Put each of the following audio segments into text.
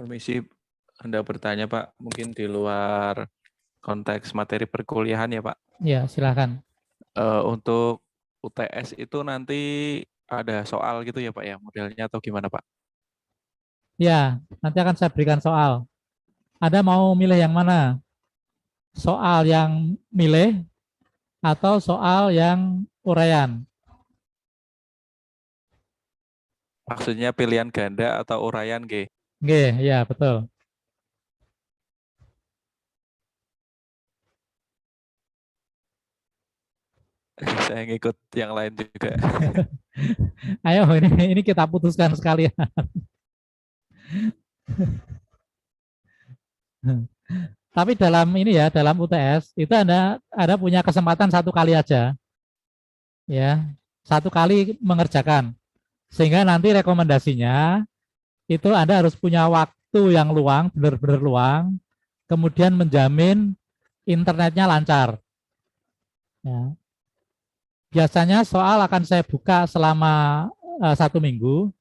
Permisi, Anda bertanya Pak, mungkin di luar konteks materi perkuliahan ya Pak. Ya, silakan. Untuk UTS itu nanti ada soal gitu ya Pak ya, modelnya atau gimana Pak? Ya, nanti akan saya berikan soal. Anda mau milih yang mana? Soal yang milih atau soal yang uraian? Maksudnya pilihan ganda atau uraian G? Oke, ya betul. Saya ngikut yang lain juga. Ayo, ini kita putuskan sekalian. Tapi dalam ini ya, dalam UTS itu Anda punya kesempatan satu kali aja, ya, satu kali mengerjakan. Sehingga nanti rekomendasinya itu Anda harus punya waktu yang luang, benar-benar luang, kemudian menjamin internetnya lancar. Ya. Biasanya soal akan saya buka selama 1 minggu.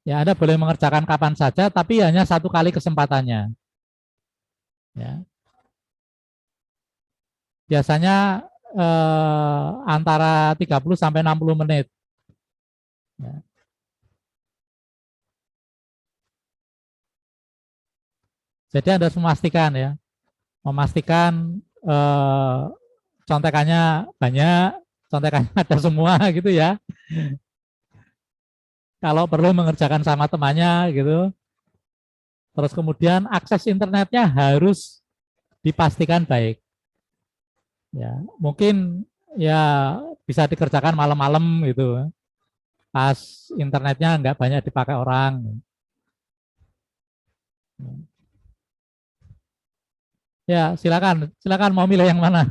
Ya, Anda boleh mengerjakan kapan saja, tapi hanya satu kali kesempatannya. Ya. Biasanya antara 30 sampai 60 menit. Ya. Jadi Anda harus memastikan contekannya banyak, contekannya ada semua gitu ya. Kalau perlu mengerjakan sama temannya gitu. Terus kemudian akses internetnya harus dipastikan baik. Ya, mungkin ya bisa dikerjakan malam-malam gitu. Pas internetnya nggak banyak dipakai orang. Ya, silakan mau milih yang mana?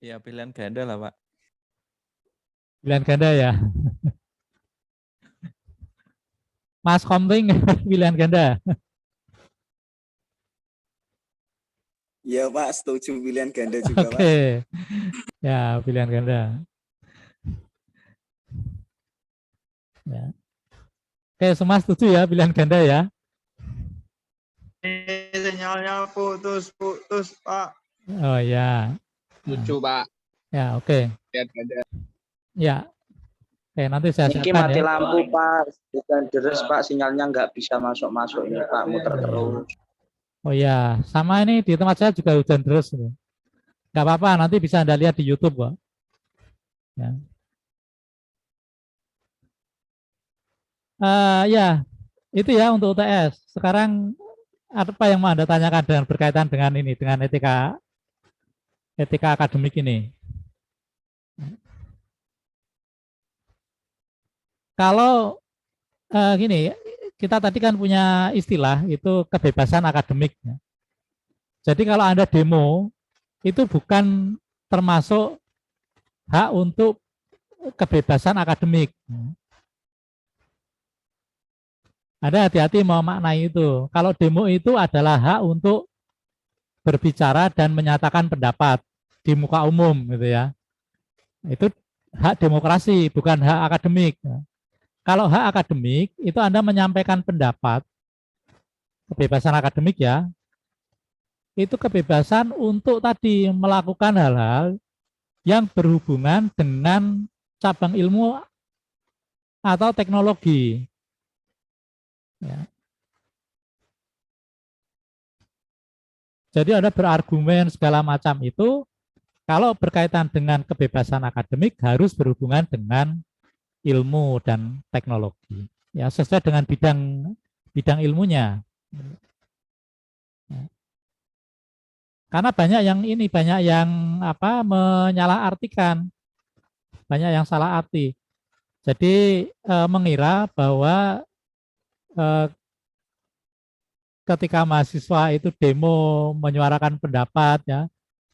Ya pilihan ganda lah Pak. Pilihan ganda ya. Mas Komting pilihan ganda. Iya Pak, setuju pilihan ganda juga Pak. Oke. Ya, pilihan ganda. Ya. Oke, semua setuju ya pilihan ganda ya. Sinyalnya putus Pak. Oh ya. Lucu Pak. Ya, oke. Ya. Oke, nanti saya Ini siapkan mati ya. lampu Pak, bukan deres Pak, sinyalnya nggak bisa masuk ini Pak, muter terus. Oh ya, sama ini di tempat saya juga hujan terus. Nggak apa-apa, nanti bisa Anda lihat di YouTube kok. Ya. Ya, itu ya untuk UTS. Sekarang apa yang mau Anda tanyakan dengan berkaitan dengan ini, dengan etika akademik ini? Kalau gini, kita tadi kan punya istilah itu kebebasan akademik. Jadi kalau Anda demo itu bukan termasuk hak untuk kebebasan akademik. Anda hati-hati mau maknai itu. Kalau demo itu adalah hak untuk berbicara dan menyatakan pendapat di muka umum gitu ya. Itu hak demokrasi, bukan hak akademik. Kalau hak akademik itu Anda menyampaikan pendapat, kebebasan akademik ya, itu kebebasan untuk tadi melakukan hal-hal yang berhubungan dengan cabang ilmu atau teknologi. Ya. Jadi Anda berargumen segala macam itu kalau berkaitan dengan kebebasan akademik harus berhubungan dengan ilmu dan teknologi. Ya, sesuai dengan bidang ilmunya. Ya. Karena banyak yang menyalahartikan. Banyak yang salah arti. Jadi mengira bahwa ketika mahasiswa itu demo menyuarakan pendapat ya,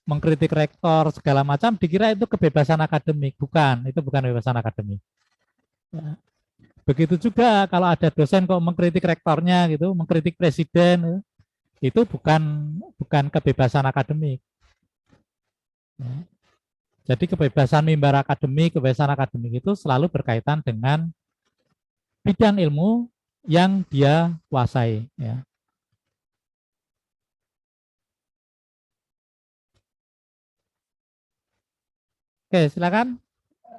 mengkritik rektor segala macam dikira itu kebebasan akademik. Bukan, itu bukan kebebasan akademik. Ya. Begitu juga kalau ada dosen kok mengkritik rektornya gitu, mengkritik presiden itu bukan kebebasan akademik. Ya. Jadi kebebasan mimbar akademik, kebebasan akademik itu selalu berkaitan dengan bidang ilmu yang dia kuasai. Ya. Oke, silakan.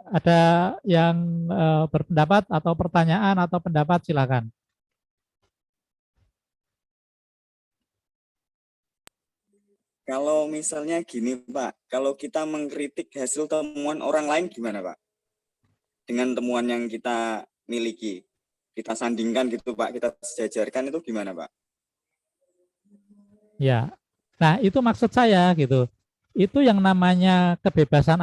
Ada yang berpendapat atau pertanyaan atau pendapat, silakan. Kalau misalnya gini Pak, kalau kita mengkritik hasil temuan orang lain gimana Pak? Dengan temuan yang kita miliki, kita sandingkan gitu Pak, kita sejajarkan itu gimana Pak? Ya, nah itu maksud saya gitu. Itu yang namanya kebebasan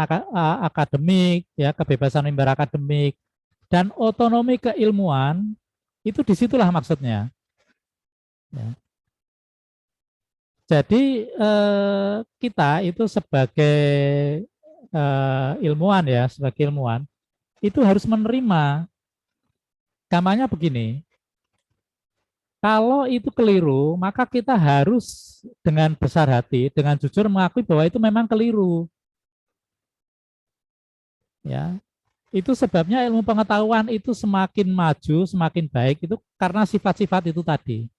akademik, ya kebebasan mimbar akademik dan otonomi keilmuan itu disitulah maksudnya. Ya. Jadi kita itu sebagai ilmuwan ya, sebagai ilmuwan itu harus menerima. Gampangnya begini, kalau itu keliru, maka kita harus dengan besar hati, dengan jujur mengakui bahwa itu memang keliru. Ya, itu sebabnya ilmu pengetahuan itu semakin maju, semakin baik itu karena sifat-sifat itu tadi.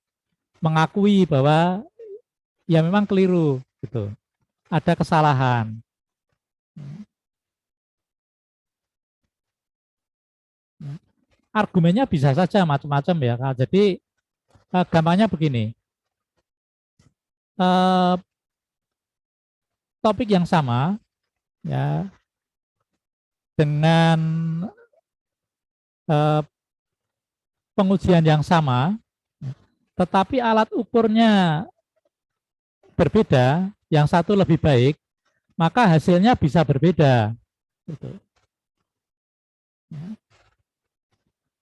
Mengakui bahwa ya memang keliru, gitu. Ada kesalahan. Argumennya bisa saja macam-macam ya. Jadi gampangnya begini. Topik yang sama ya dengan pengujian yang sama, tetapi alat ukurnya berbeda, yang satu lebih baik, maka hasilnya bisa berbeda. Gitu.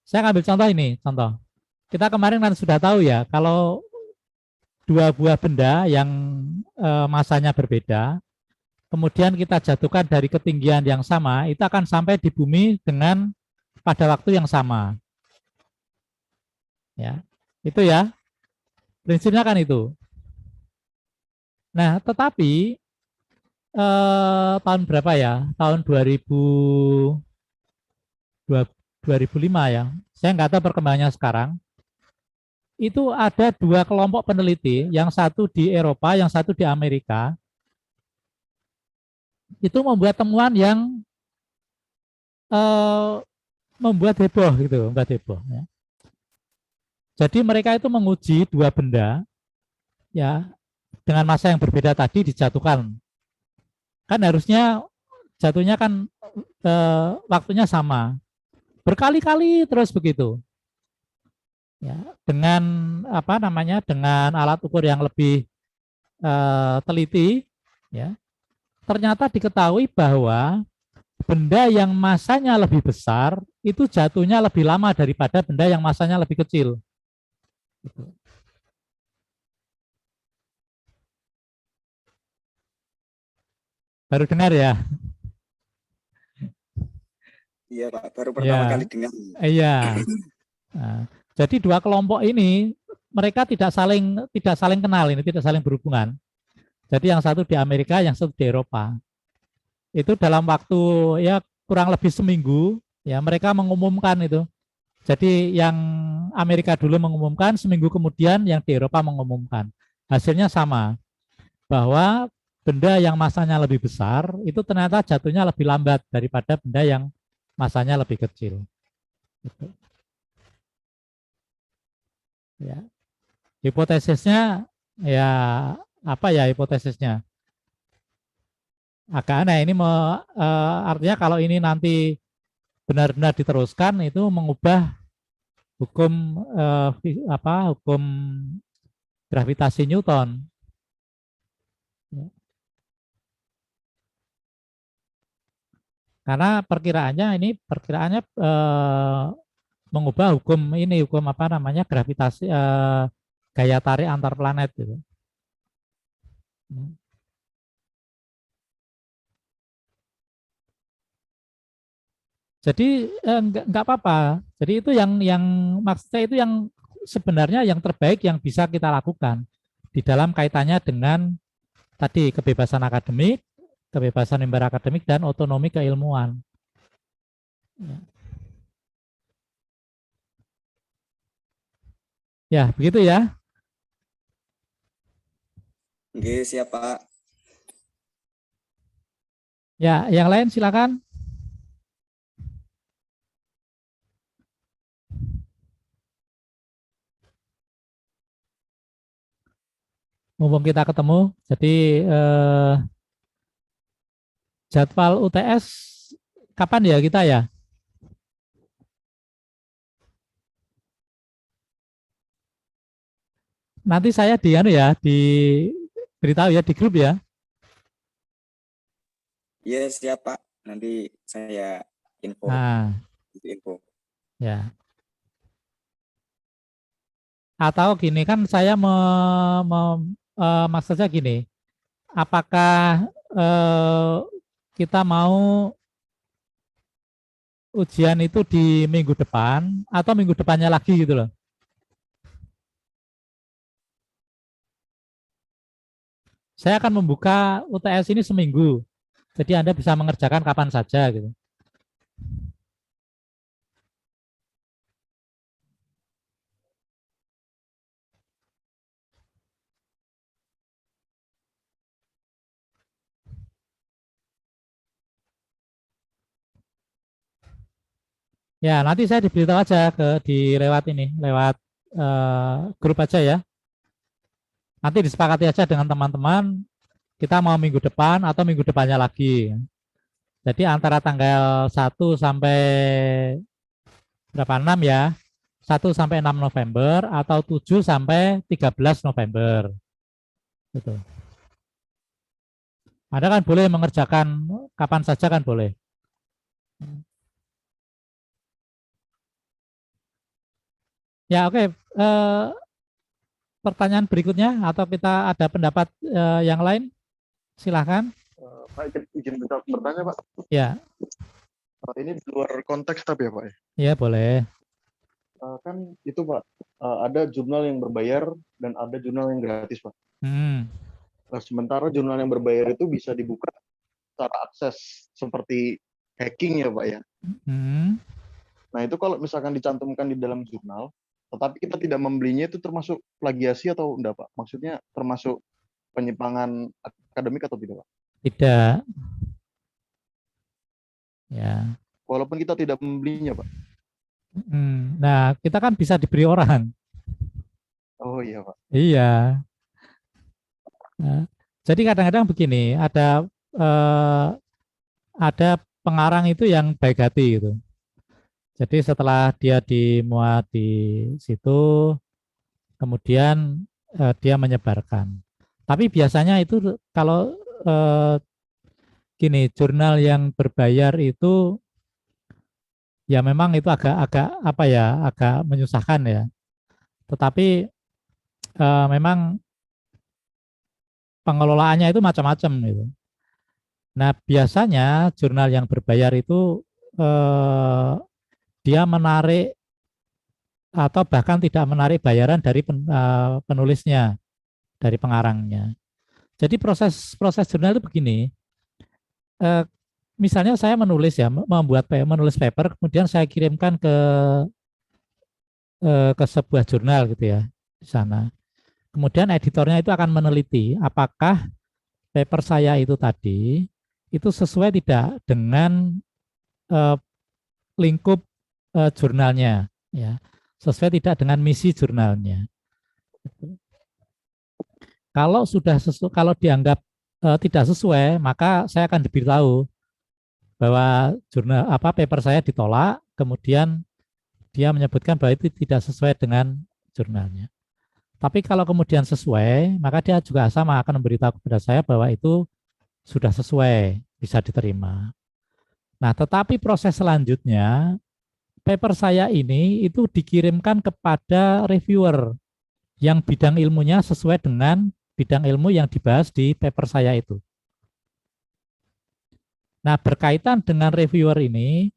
Saya ambil contoh ini, contoh. Kita kemarin kan sudah tahu ya, kalau dua buah benda yang masanya berbeda, kemudian kita jatuhkan dari ketinggian yang sama, itu akan sampai di bumi dengan pada waktu yang sama. Ya, itu ya, prinsipnya kan itu. Nah, tetapi tahun berapa ya? Tahun 2005 ya. Saya nggak tahu perkembangannya sekarang. Itu ada dua kelompok peneliti, yang satu di Eropa, yang satu di Amerika. Itu membuat temuan yang membuat heboh gitu, membuat heboh. Ya. Jadi mereka itu menguji dua benda, ya dengan massa yang berbeda tadi dijatuhkan. Kan harusnya jatuhnya kan waktunya sama, berkali-kali terus begitu. Ya, dengan apa namanya, dengan alat ukur yang lebih teliti, ya ternyata diketahui bahwa benda yang masanya lebih besar itu jatuhnya lebih lama daripada benda yang masanya lebih kecil. Baru dengar ya? Iya Pak, baru pertama kali dengar. Iya. Nah, jadi dua kelompok ini mereka tidak saling kenal, ini tidak saling berhubungan. Jadi yang satu di Amerika, yang satu di Eropa. Itu dalam waktu ya kurang lebih seminggu, ya mereka mengumumkan itu. Jadi yang Amerika dulu mengumumkan, seminggu kemudian yang di Eropa mengumumkan. Hasilnya sama, bahwa benda yang masanya lebih besar itu ternyata jatuhnya lebih lambat daripada benda yang masanya lebih kecil. Gitu. Ya. Hipotesisnya ya apa ya hipotesisnya? Agak aneh ini artinya kalau ini nanti benar-benar diteruskan itu mengubah hukum hukum gravitasi Newton. Ya. Karena perkiraannya mengubah hukum apa namanya gravitasi gaya tarik antar planet gitu. Jadi enggak apa-apa. Jadi itu yang maksudnya itu yang sebenarnya yang terbaik yang bisa kita lakukan di dalam kaitannya dengan tadi kebebasan akademik kebebasan mimbar akademik dan otonomi keilmuan. Ya, begitu ya. Oke, siap Pak. Ya, yang lain silakan. Mumpung kita ketemu, jadi jadwal UTS kapan ya kita ya? Nanti saya di anu ya, diberitahu ya di grup ya. Iya, siap Pak. Nanti saya info. Nah, Info. ya. Atau gini kan saya maksudnya gini, apakah kita mau ujian itu di minggu depan atau minggu depannya lagi gitu loh. Saya akan membuka UTS ini seminggu. Jadi Anda bisa mengerjakan kapan saja gitu. Ya, nanti saya diberitahu aja di lewat ini, lewat grup aja ya. Nanti disepakati aja dengan teman-teman, kita mau minggu depan atau minggu depannya lagi. Jadi antara tanggal 1 sampai berapa 6 ya, 1 sampai 6 November atau 7 sampai 13 November. Gitu. Anda kan boleh mengerjakan kapan saja kan boleh. Ya oke. Pertanyaan berikutnya atau kita ada pendapat yang lain? Silahkan. Pak, izin bertanya Pak. Ya. Ini di luar konteks tapi ya Pak ya. Ya boleh. Kan itu Pak, ada jurnal yang berbayar dan ada jurnal yang gratis Pak. Nah, sementara jurnal yang berbayar itu bisa dibuka secara akses seperti hacking ya Pak ya. Nah itu kalau misalkan dicantumkan di dalam jurnal, tetapi kita tidak membelinya itu termasuk plagiasi atau enggak Pak? Maksudnya termasuk penyimpangan akademik atau tidak Pak? Tidak. Ya. Walaupun kita tidak membelinya Pak. Nah kita kan bisa diberi orang. Oh iya Pak. Iya. Nah, jadi kadang-kadang begini, ada pengarang itu yang baik hati gitu. Jadi setelah dia dimuat di situ, kemudian dia menyebarkan. Tapi biasanya itu kalau gini, jurnal yang berbayar itu ya memang itu agak apa ya, agak menyusahkan ya. Tetapi memang pengelolaannya itu macam-macam gitu. Nah, biasanya jurnal yang berbayar itu dia menarik atau bahkan tidak menarik bayaran dari penulisnya, dari pengarangnya. Jadi proses jurnal itu begini, misalnya saya menulis ya, menulis paper, kemudian saya kirimkan ke sebuah jurnal gitu ya di sana. Kemudian editornya itu akan meneliti apakah paper saya itu tadi itu sesuai tidak dengan lingkup jurnalnya, ya, sesuai tidak dengan misi jurnalnya. Kalau kalau dianggap tidak sesuai, maka saya akan diberitahu bahwa jurnal paper saya ditolak, kemudian dia menyebutkan bahwa itu tidak sesuai dengan jurnalnya. Tapi kalau kemudian sesuai, maka dia juga sama akan memberitahu kepada saya bahwa itu sudah sesuai, bisa diterima. Nah, tetapi proses selanjutnya, paper saya ini itu dikirimkan kepada reviewer yang bidang ilmunya sesuai dengan bidang ilmu yang dibahas di paper saya itu. Nah, berkaitan dengan reviewer ini,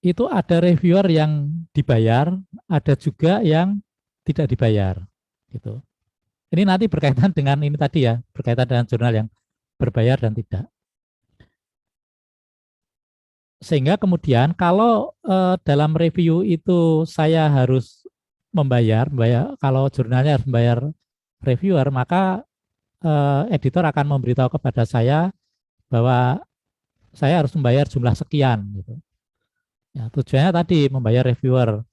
itu ada reviewer yang dibayar, ada juga yang tidak dibayar, gitu. Ini nanti berkaitan dengan ini tadi ya, berkaitan dengan jurnal yang berbayar dan tidak. Sehingga kemudian kalau dalam review itu saya harus membayar, kalau jurnalnya harus membayar reviewer, maka editor akan memberitahu kepada saya bahwa saya harus membayar jumlah sekian gitu. Ya, tujuannya tadi membayar reviewer,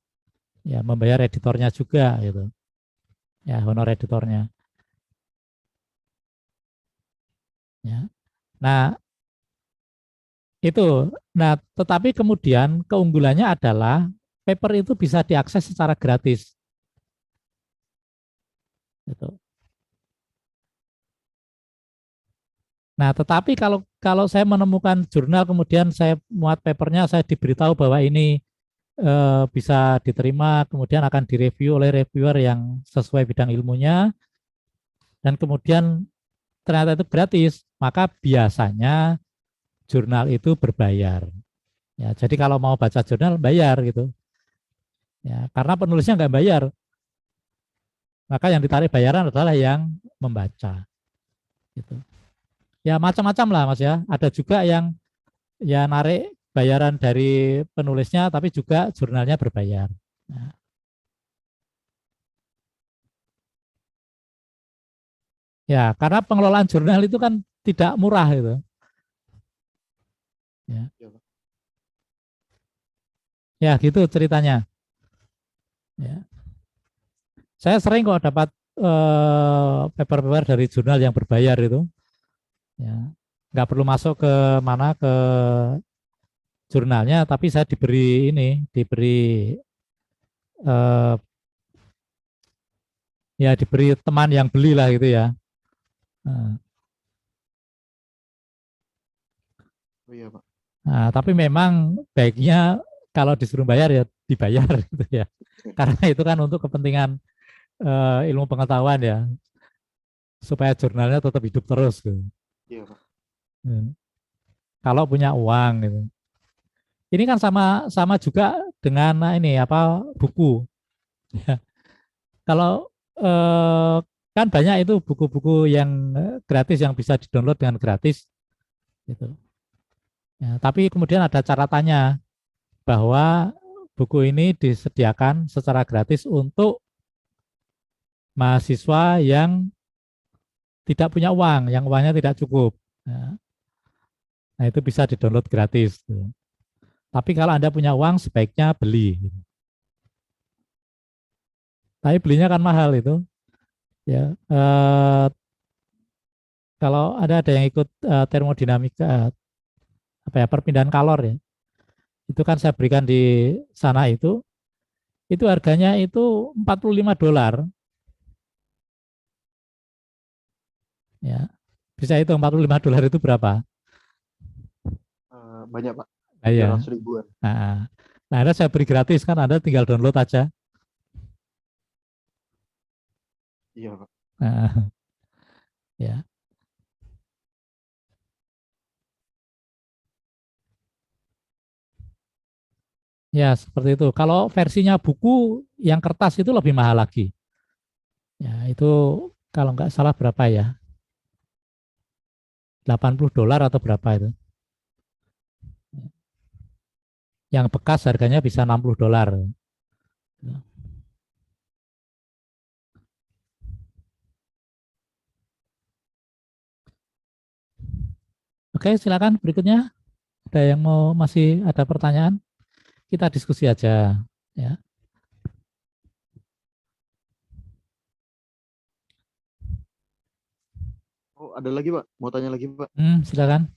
ya membayar editornya juga gitu. Ya, honor editornya. Ya. Nah, itu. Nah, tetapi kemudian keunggulannya adalah paper itu bisa diakses secara gratis. Gitu. Nah, tetapi kalau saya menemukan jurnal kemudian saya muat papernya, saya diberitahu bahwa ini bisa diterima, kemudian akan direview oleh reviewer yang sesuai bidang ilmunya, dan kemudian ternyata itu gratis, maka biasanya jurnal itu berbayar. Ya, jadi kalau mau baca jurnal bayar gitu. Ya, karena penulisnya nggak bayar, maka yang ditarik bayaran adalah yang membaca. Gitu. Ya macam-macam lah Mas ya. Ada juga yang ya narik bayaran dari penulisnya, tapi juga jurnalnya berbayar. Nah. Ya, karena pengelolaan jurnal itu kan tidak murah itu. Ya, ya gitu ceritanya. Ya. Saya sering kok dapat paper-paper dari jurnal yang berbayar itu. Ya, nggak perlu masuk ke mana ke jurnalnya, tapi saya diberi eh, ya diberi teman yang beli lah gitu ya. Oh iya Pak. Nah, tapi memang baiknya kalau disuruh bayar ya dibayar gitu ya, karena itu kan untuk kepentingan ilmu pengetahuan ya, supaya jurnalnya tetap hidup terus gitu. Iya Pak. Ya. Kalau punya uang gitu. Ini kan sama juga dengan ini apa buku. Ya. Kalau kan banyak itu buku-buku yang gratis yang bisa didownload dengan gratis, gitu. Ya, tapi kemudian ada catatannya bahwa buku ini disediakan secara gratis untuk mahasiswa yang tidak punya uang, yang uangnya tidak cukup. Nah, itu bisa didownload gratis. Tapi kalau Anda punya uang, sebaiknya beli. Tapi belinya kan mahal itu. Ya, kalau ada yang ikut termodinamika, apa ya, perpindahan kalor ya, itu kan saya berikan di sana itu harganya itu $45. Ya, bisa itu $45 itu berapa? Banyak Pak. Nah, ya. 300 ribuan. Nah, ada saya beri gratis kan, Anda tinggal download aja. Iya Pak. Ya. Ya, seperti itu. Kalau versinya buku yang kertas itu lebih mahal lagi. Ya, itu kalau nggak salah berapa ya? $80 atau berapa itu? Yang bekas harganya bisa $60. Oke, silakan berikutnya. Ada yang masih ada pertanyaan? Kita diskusi aja, ya. Oh, ada lagi Pak. Mau tanya lagi Pak. Silakan.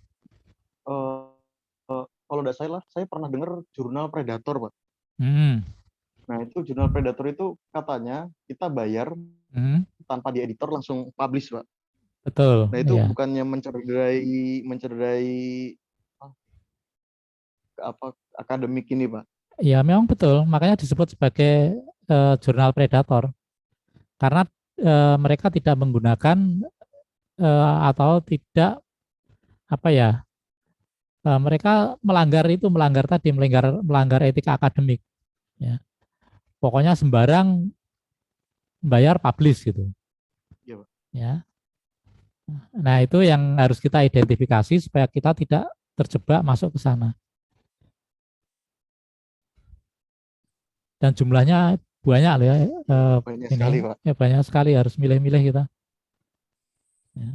Kalau tidak salah, saya pernah dengar jurnal Predator Pak. Nah itu jurnal Predator itu katanya kita bayar tanpa dieditor langsung publish Pak. Betul. Nah itu ya. bukannya mencederai apa akademik ini Pak? Ya memang betul. Makanya disebut sebagai jurnal Predator. Karena mereka tidak menggunakan atau tidak apa ya? Mereka melanggar etika akademik. Ya. Pokoknya sembarang bayar publish gitu. Iya Ya. Nah, itu yang harus kita identifikasi supaya kita tidak terjebak masuk ke sana. Dan jumlahnya banyak loh ya. Banyak Ini sekali, Pak. ya banyak sekali, harus milih-milih kita. Ya.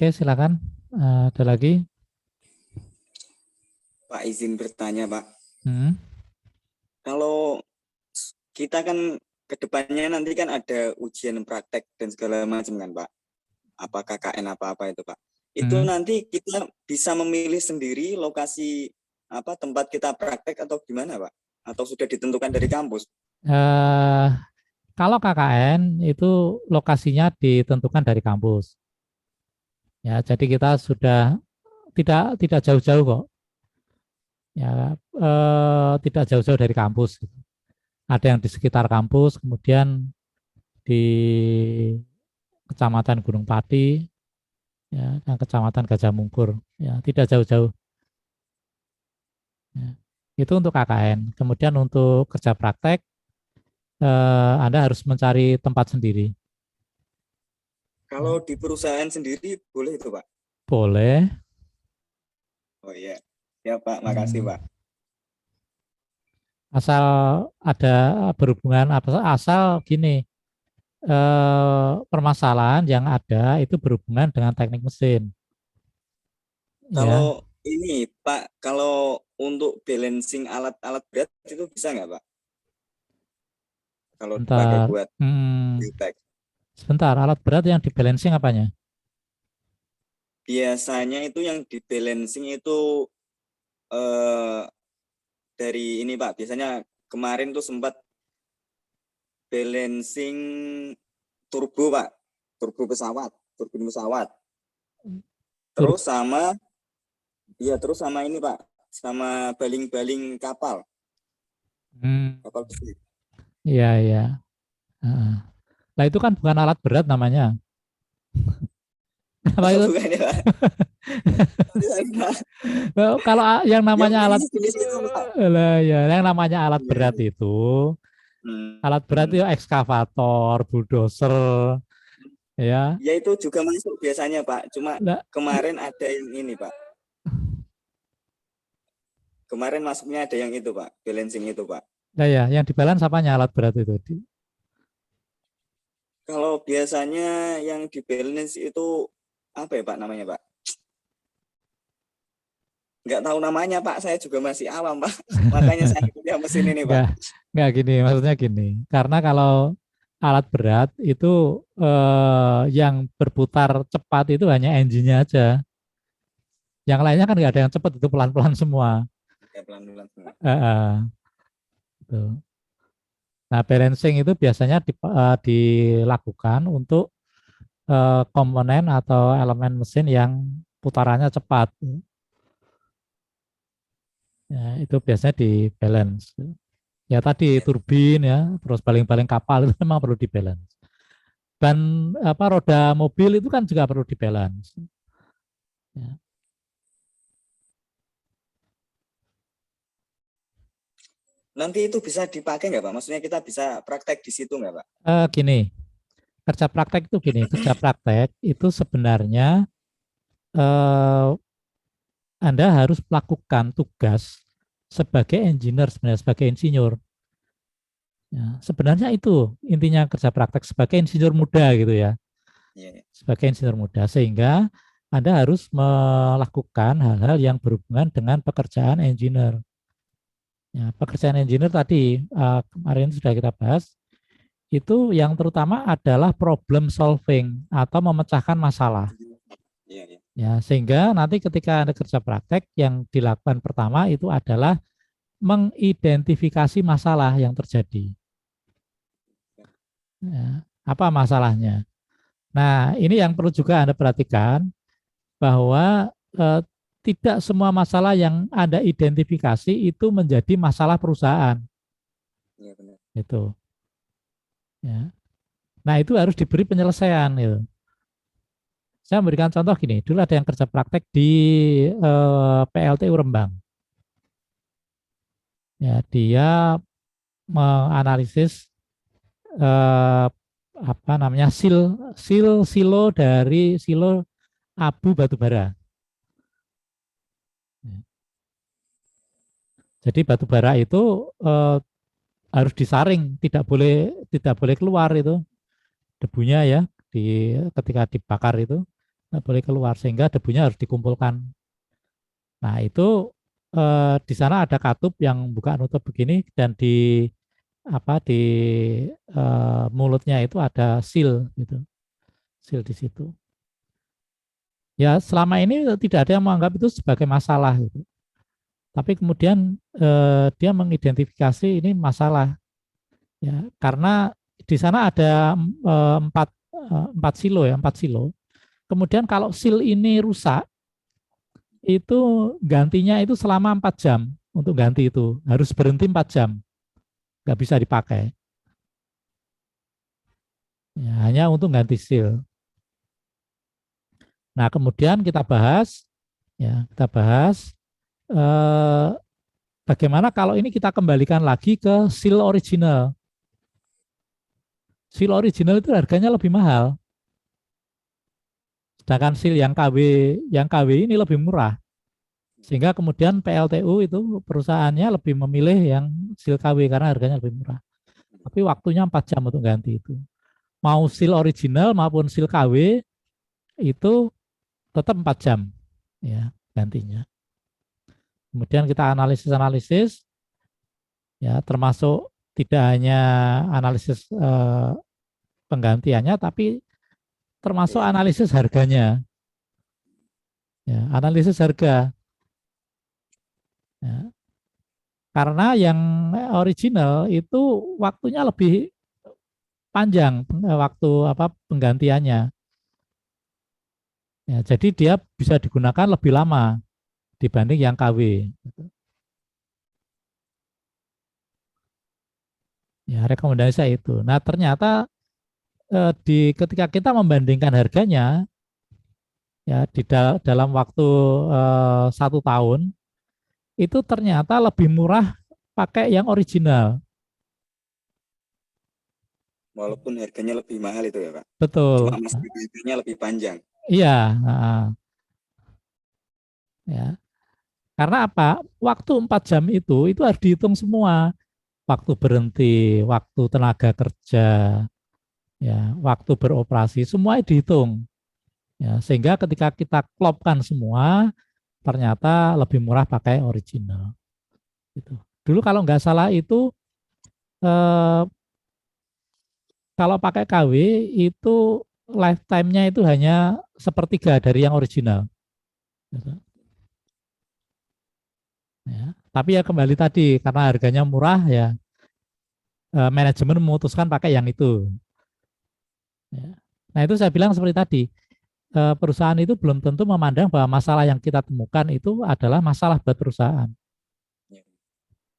Oke, silakan. Ada lagi? Pak, izin bertanya, Pak. Hmm. Kalau kita kan kedepannya nanti kan ada ujian praktek dan segala macam kan, Pak. Apa KKN apa-apa itu, Pak. Itu nanti kita bisa memilih sendiri lokasi tempat kita praktek atau gimana, Pak? Atau sudah ditentukan dari kampus? Kalau KKN itu lokasinya ditentukan dari kampus. Ya, jadi kita sudah tidak jauh-jauh kok. Ya, tidak jauh-jauh dari kampus. Ada yang di sekitar kampus, kemudian di Kecamatan Gunung Pati, ya, dan Kecamatan Gajah Mungkur, ya, tidak jauh-jauh. Ya, itu untuk KKN. Kemudian untuk kerja praktek, Anda harus mencari tempat sendiri. Kalau di perusahaan sendiri boleh itu, Pak? Boleh. Oh iya. Ya, Pak. Makasih, Pak. Asal ada berhubungan, asal gini, permasalahan yang ada itu berhubungan dengan teknik mesin. Kalau ini, Pak, kalau untuk balancing alat-alat berat itu bisa nggak, Pak? Kalau dipakai Bentar. buat geotek. Sebentar, alat berat yang di balancing apanya? Biasanya itu yang di balancing itu dari ini, Pak. Biasanya kemarin tuh sempat balancing turbo, Pak. Turbin pesawat. Terus sama ini, Pak. Sama baling-baling kapal. Kapal besar. Iya, iya. Nah, itu kan bukan alat berat namanya. Apa itu? Bukan ya, Pak? Kalau yang namanya alat yang namanya alat berat itu alat berat itu ekskavator, bulldozer, ya. Ya itu juga masuk biasanya, Pak. Cuma kemarin ada yang ini, Pak. Kemarin masuknya ada yang itu, Pak. Balancing itu, Pak. Nah, ya, yang di balance apanya alat berat itu? Kalau biasanya yang di balance itu apa ya, Pak, namanya, Pak? Nggak tahu namanya, Pak. Saya juga masih awam, Pak. Makanya saya punya mesin ini, Pak. Nggak gini, maksudnya gini. Karena kalau alat berat itu yang berputar cepat itu hanya engine-nya aja. Yang lainnya kan nggak ada yang cepat, itu pelan-pelan semua. Ya, pelan-pelan semua. Gitu. Nah, balancing itu biasanya dilakukan untuk komponen atau elemen mesin yang putarannya cepat. Ya, itu biasanya di balance. Ya tadi turbin ya, terus baling-baling kapal itu memang perlu di balance. Dan roda mobil itu kan juga perlu di balance. Ya. Nanti itu bisa dipakai nggak, Pak? Maksudnya kita bisa praktek di situ nggak, Pak? Gini, kerja praktek itu sebenarnya Anda harus melakukan tugas sebagai engineer, sebenarnya sebagai insinyur. Ya, sebenarnya itu intinya kerja praktek sebagai insinyur muda gitu ya. Sebagai insinyur muda, sehingga Anda harus melakukan hal-hal yang berhubungan dengan pekerjaan engineer. Ya, pekerjaan engineer tadi kemarin sudah kita bahas, itu yang terutama adalah problem solving atau memecahkan masalah. Ya, sehingga nanti ketika Anda kerja praktek, yang dilakukan pertama itu adalah mengidentifikasi masalah yang terjadi. Ya, apa masalahnya? Nah, ini yang perlu juga Anda perhatikan, bahwa tidak semua masalah yang Anda identifikasi itu menjadi masalah perusahaan. Ya, benar. Itu. Ya. Nah, itu harus diberi penyelesaian. Gitu. Saya memberikan contoh gini, dulu ada yang kerja praktek di PLTU Rembang. Ya, dia menganalisis apa namanya silo dari silo abu batubara. Jadi batubara itu harus disaring, tidak boleh keluar itu debunya ya ketika dibakar itu tidak boleh keluar sehingga debunya harus dikumpulkan. Nah itu di sana ada katup yang buka nutup begini dan di di mulutnya itu ada seal gitu, seal di situ. Ya selama ini tidak ada yang menganggap itu sebagai masalah gitu. Tapi kemudian dia mengidentifikasi ini masalah ya karena di sana ada empat silo ya, 4 silo. Kemudian kalau seal ini rusak itu gantinya itu selama 4 jam untuk ganti itu harus berhenti 4 jam, nggak bisa dipakai. Ya, hanya untuk ganti seal. Nah kemudian kita bahas bagaimana kalau ini kita kembalikan lagi ke seal original. Seal original itu harganya lebih mahal. Sedangkan seal yang KW ini lebih murah. Sehingga kemudian PLTU itu perusahaannya lebih memilih yang seal KW karena harganya lebih murah. Tapi waktunya 4 jam untuk ganti itu. Mau seal original maupun seal KW itu tetap 4 jam ya gantinya. Kemudian kita analisis ya termasuk tidak hanya analisis penggantiannya tapi termasuk analisis harganya. Ya, analisis harga. Ya. Karena yang original itu waktunya lebih panjang waktu penggantiannya. Ya, jadi dia bisa digunakan lebih lama dibanding yang KW. Ya, rekomendasi saya itu. Nah, ternyata ketika kita membandingkan harganya ya dalam waktu 1 tahun itu ternyata lebih murah pakai yang original. Walaupun harganya lebih mahal itu ya Pak. Betul. Cuma masa hidupnya lebih panjang. Iya. Ya. Karena apa? Waktu 4 jam itu harus dihitung semua. Waktu berhenti, waktu tenaga kerja, ya, waktu beroperasi, semua dihitung. Ya, sehingga ketika kita klopkan semua, ternyata lebih murah pakai original. Gitu. Dulu kalau nggak salah itu kalau pakai KW itu lifetime-nya itu hanya 1/3 dari yang original. Gitu. Ya. Tapi ya kembali tadi karena harganya murah ya manajemen memutuskan pakai yang itu. Ya. Nah itu saya bilang seperti tadi perusahaan itu belum tentu memandang bahwa masalah yang kita temukan itu adalah masalah buat perusahaan.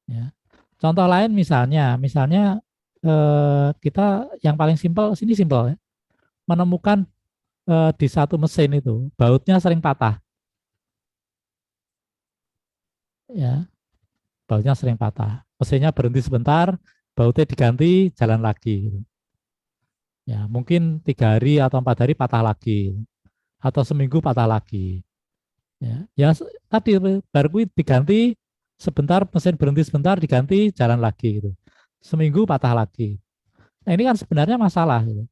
Ya. Contoh lain misalnya kita yang paling simpel sini simpel ya, menemukan di satu mesin itu bautnya sering patah. Ya, bautnya sering patah. Mesinnya berhenti sebentar, bautnya diganti, jalan lagi. Ya, mungkin 3 hari atau 4 hari patah lagi, atau seminggu patah lagi. Ya tadi baru diganti sebentar, mesin berhenti sebentar, diganti, jalan lagi. Gitu. Seminggu patah lagi. Nah ini kan sebenarnya masalah. Gitu.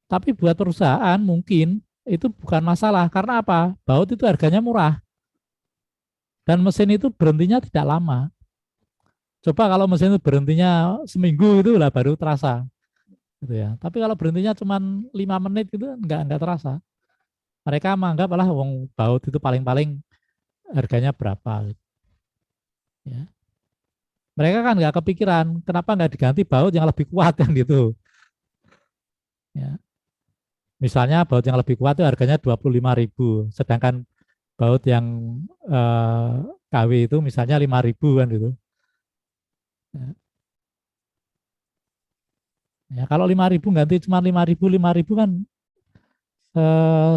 Tapi buat perusahaan mungkin itu bukan masalah. Karena apa? Baut itu harganya murah. Dan mesin itu berhentinya tidak lama. Coba kalau mesin itu berhentinya seminggu itu lah baru terasa. Gitu ya. Tapi kalau berhentinya cuma 5 menit gitu enggak terasa. Mereka menganggap wong baut itu paling-paling harganya berapa. Gitu. Ya. Mereka kan nggak kepikiran kenapa nggak diganti baut yang lebih kuat yang gitu. Ya. Misalnya baut yang lebih kuat itu harganya 25.000, sedangkan baut yang KW itu misalnya 5.000 kan gitu. Ya, kalau 5.000 ganti cuma 5.000 kan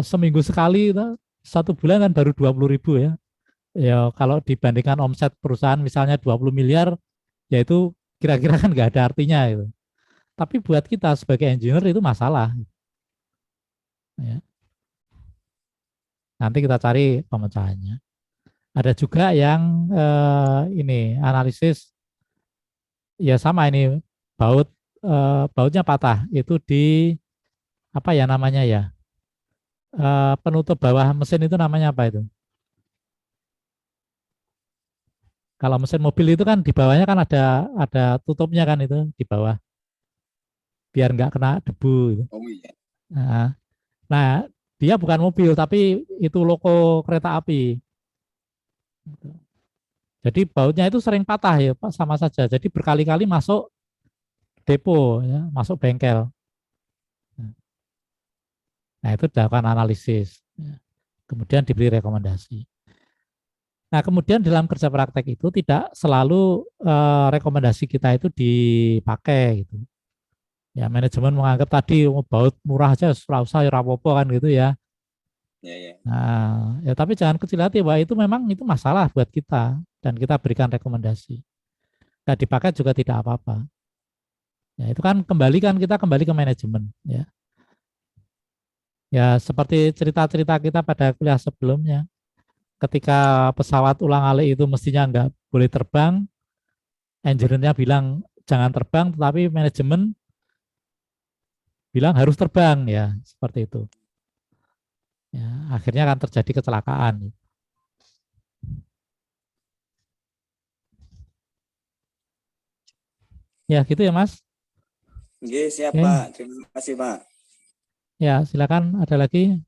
seminggu sekali, 1 bulan kan baru 20.000 ya. Ya kalau dibandingkan omset perusahaan misalnya 20 miliar, ya itu kira-kira kan nggak ada artinya itu. Tapi buat kita sebagai engineer itu masalah. Ya. Nanti kita cari pemecahannya. Ada juga yang ini analisis ya sama ini bautnya patah itu di apa ya namanya ya, penutup bawah mesin itu namanya apa itu? Kalau mesin mobil itu kan di bawahnya kan ada tutupnya kan itu di bawah biar nggak kena debu gitu. Oh iya. Nah, nah, dia bukan mobil tapi itu logo kereta api. Jadi bautnya itu sering patah ya Pak, sama saja. Jadi berkali-kali masuk depo ya, masuk bengkel. Nah, itu dilakukan analisis. Kemudian diberi rekomendasi. Nah, kemudian dalam kerja praktek itu tidak selalu rekomendasi kita itu dipakai gitu. Ya, manajemen menganggap tadi baut murah aja, usah ya rapopo kan gitu ya. Ya, ya. Nah, ya tapi jangan kecil hati bahwa itu memang itu masalah buat kita dan kita berikan rekomendasi. Nggak dipakai juga tidak apa-apa. Ya, itu kan kita kembali ke manajemen ya. Ya, seperti cerita-cerita kita pada kuliah sebelumnya. Ketika pesawat ulang-alik itu mestinya nggak boleh terbang, engineer-nya bilang jangan terbang, tetapi manajemen bilang harus terbang ya, seperti itu. Ya, akhirnya akan terjadi kecelakaan. Ya, gitu ya, Mas. Oke, siap Oke. Pak. Terima kasih Pak. Ya, silakan ada lagi.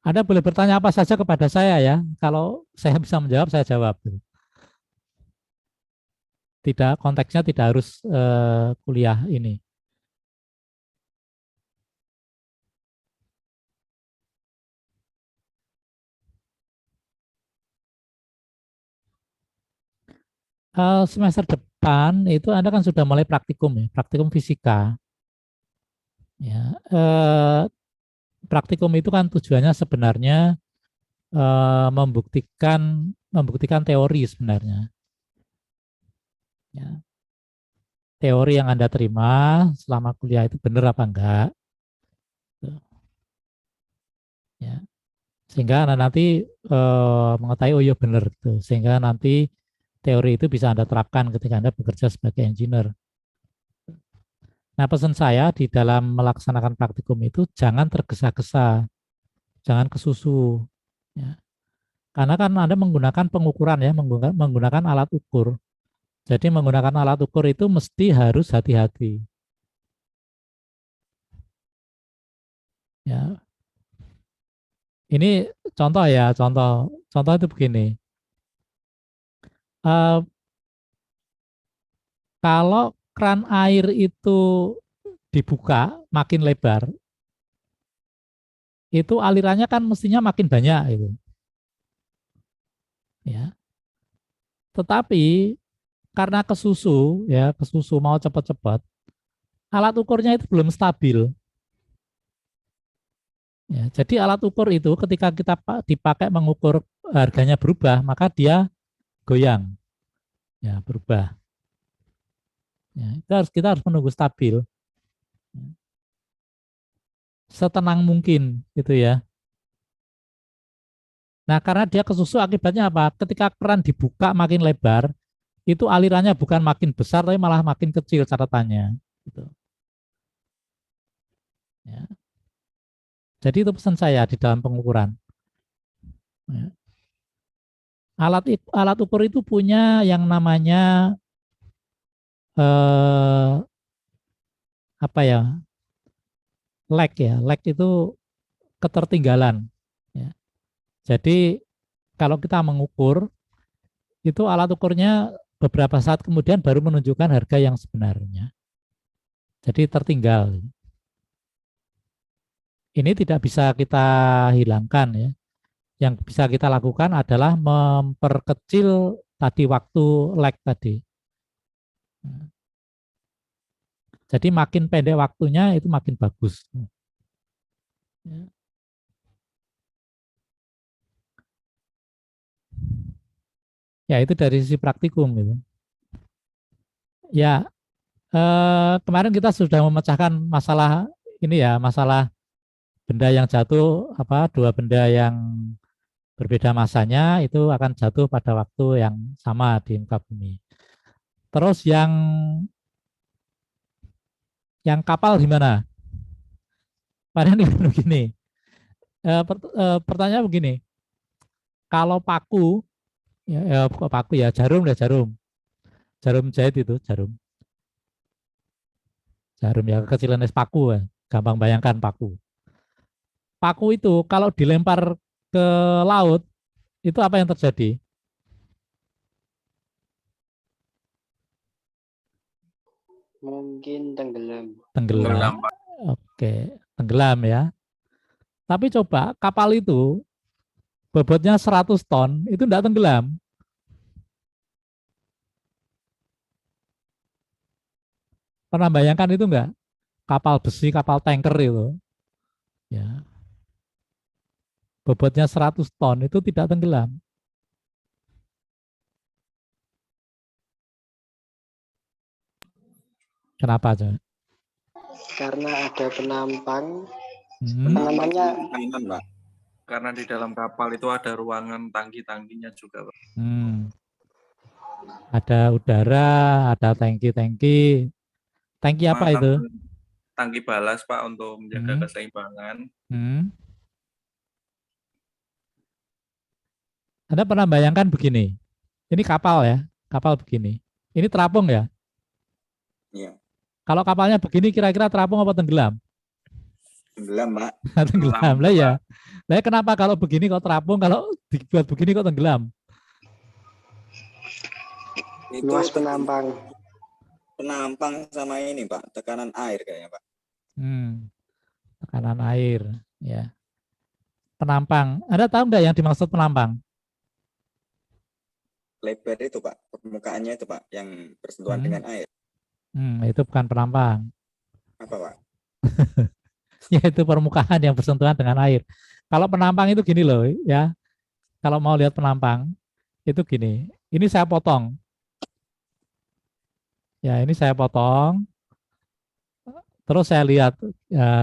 Anda boleh bertanya apa saja kepada saya ya. Kalau saya bisa menjawab, saya jawab. Tidak, konteksnya tidak harus kuliah ini. Semester depan itu Anda kan sudah mulai praktikum ya, praktikum fisika. Ya, praktikum itu kan tujuannya sebenarnya membuktikan teori sebenarnya. Ya, teori yang Anda terima selama kuliah itu benar apa enggak? Ya, sehingga Anda nanti mengetahui oh iya benar gitu. Sehingga nanti teori itu bisa Anda terapkan ketika Anda bekerja sebagai engineer. Nah, pesan saya di dalam melaksanakan praktikum itu jangan tergesa-gesa, jangan kesusu. Ya. Karena kan Anda menggunakan pengukuran ya, menggunakan alat ukur. Jadi menggunakan alat ukur itu mesti harus hati-hati. Ya. Ini contoh ya, contoh itu begini. Kalau keran air itu dibuka makin lebar, itu alirannya kan mestinya makin banyak itu. Ya. Tetapi karena kesusu mau cepat-cepat, alat ukurnya itu belum stabil. Ya, jadi alat ukur itu ketika kita dipakai mengukur harganya berubah, maka dia goyang, ya berubah. Ya, kita harus menunggu stabil, setenang mungkin, gitu ya. Nah, karena dia kesusu akibatnya apa? Ketika keran dibuka makin lebar, itu alirannya bukan makin besar, tapi malah makin kecil catatannya. Gitu. Ya. Jadi itu pesan saya di dalam pengukuran. Ya. Alat ukur itu punya yang namanya apa ya, lag ya, lag itu ketertinggalan. Ya. Jadi kalau kita mengukur itu alat ukurnya beberapa saat kemudian baru menunjukkan harga yang sebenarnya. Jadi tertinggal. Ini tidak bisa kita hilangkan ya. Yang bisa kita lakukan adalah memperkecil tadi waktu lag tadi. Jadi makin pendek waktunya itu makin bagus. Ya itu dari sisi praktikum gitu. Ya kemarin kita sudah memecahkan masalah ini ya, masalah benda yang jatuh dua benda yang berbeda masanya itu akan jatuh pada waktu yang sama di muka bumi. Terus yang kapal gimana? Kemarin begini. Pertanyaan begini. Kalau paku paku ya jarum jahit itu jarum ya kekecilan paku ya. Gampang bayangkan paku itu kalau dilempar ke laut itu apa yang terjadi? Mungkin tenggelam. Tenggelam. Oke, tenggelam ya. Tapi coba kapal itu bobotnya 100 ton itu enggak tenggelam. Pernah bayangkan itu enggak? Kapal besi, kapal tanker itu. Ya. Bobotnya 100 ton itu tidak tenggelam. Kenapa, coba? Karena ada penampang. Namanya Pak. Karena di dalam kapal itu ada ruangan tangki-tangkinya juga, Pak. Ada udara, ada tangki-tangki. Tangki apa itu? Tangki balas, Pak, untuk menjaga keseimbangan. Anda pernah bayangkan begini? Ini kapal ya, kapal begini. Ini terapung ya? Iya. Kalau kapalnya begini kira-kira terapung apa tenggelam? Tenggelam, Pak. Tenggelam lah ya. Lah kenapa kalau begini kok terapung, kalau dibuat begini kok tenggelam? Itu Luas penampang. Penampang sama ini, Pak, tekanan air kayaknya, Pak. Tekanan air, ya. Penampang. Anda tahu nggak yang dimaksud penampang? Lebar itu, Pak, permukaannya itu, Pak, yang bersentuhan dengan air. Itu bukan penampang. Apa, Pak? Yaitu permukaan yang bersentuhan dengan air. Kalau penampang itu gini loh, ya. Kalau mau lihat penampang itu gini. Ini saya potong. Ya, ini saya potong. Terus saya lihat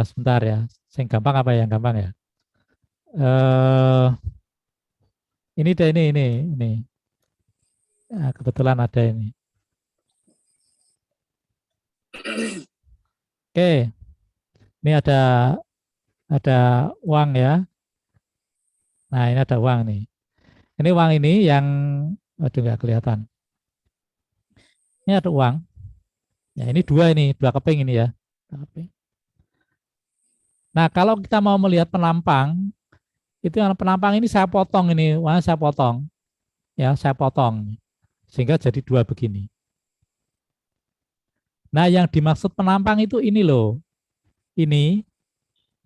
sebentar ya. Yang gampang apa yang gampang ya? Ini deh ini. Nah, kebetulan ada ini. Oke. Ini ada uang ya. Nah, ini ada uang nih. Ini uang ini yang aduh nggak kelihatan. Ini ada uang. Ya, ini dua keping ini ya. Nah, kalau kita mau melihat penampang, itu yang penampang ini saya potong ini, uangnya saya potong. Ya, saya potong. Sehingga jadi dua begini. Nah, yang dimaksud penampang itu ini loh. Ini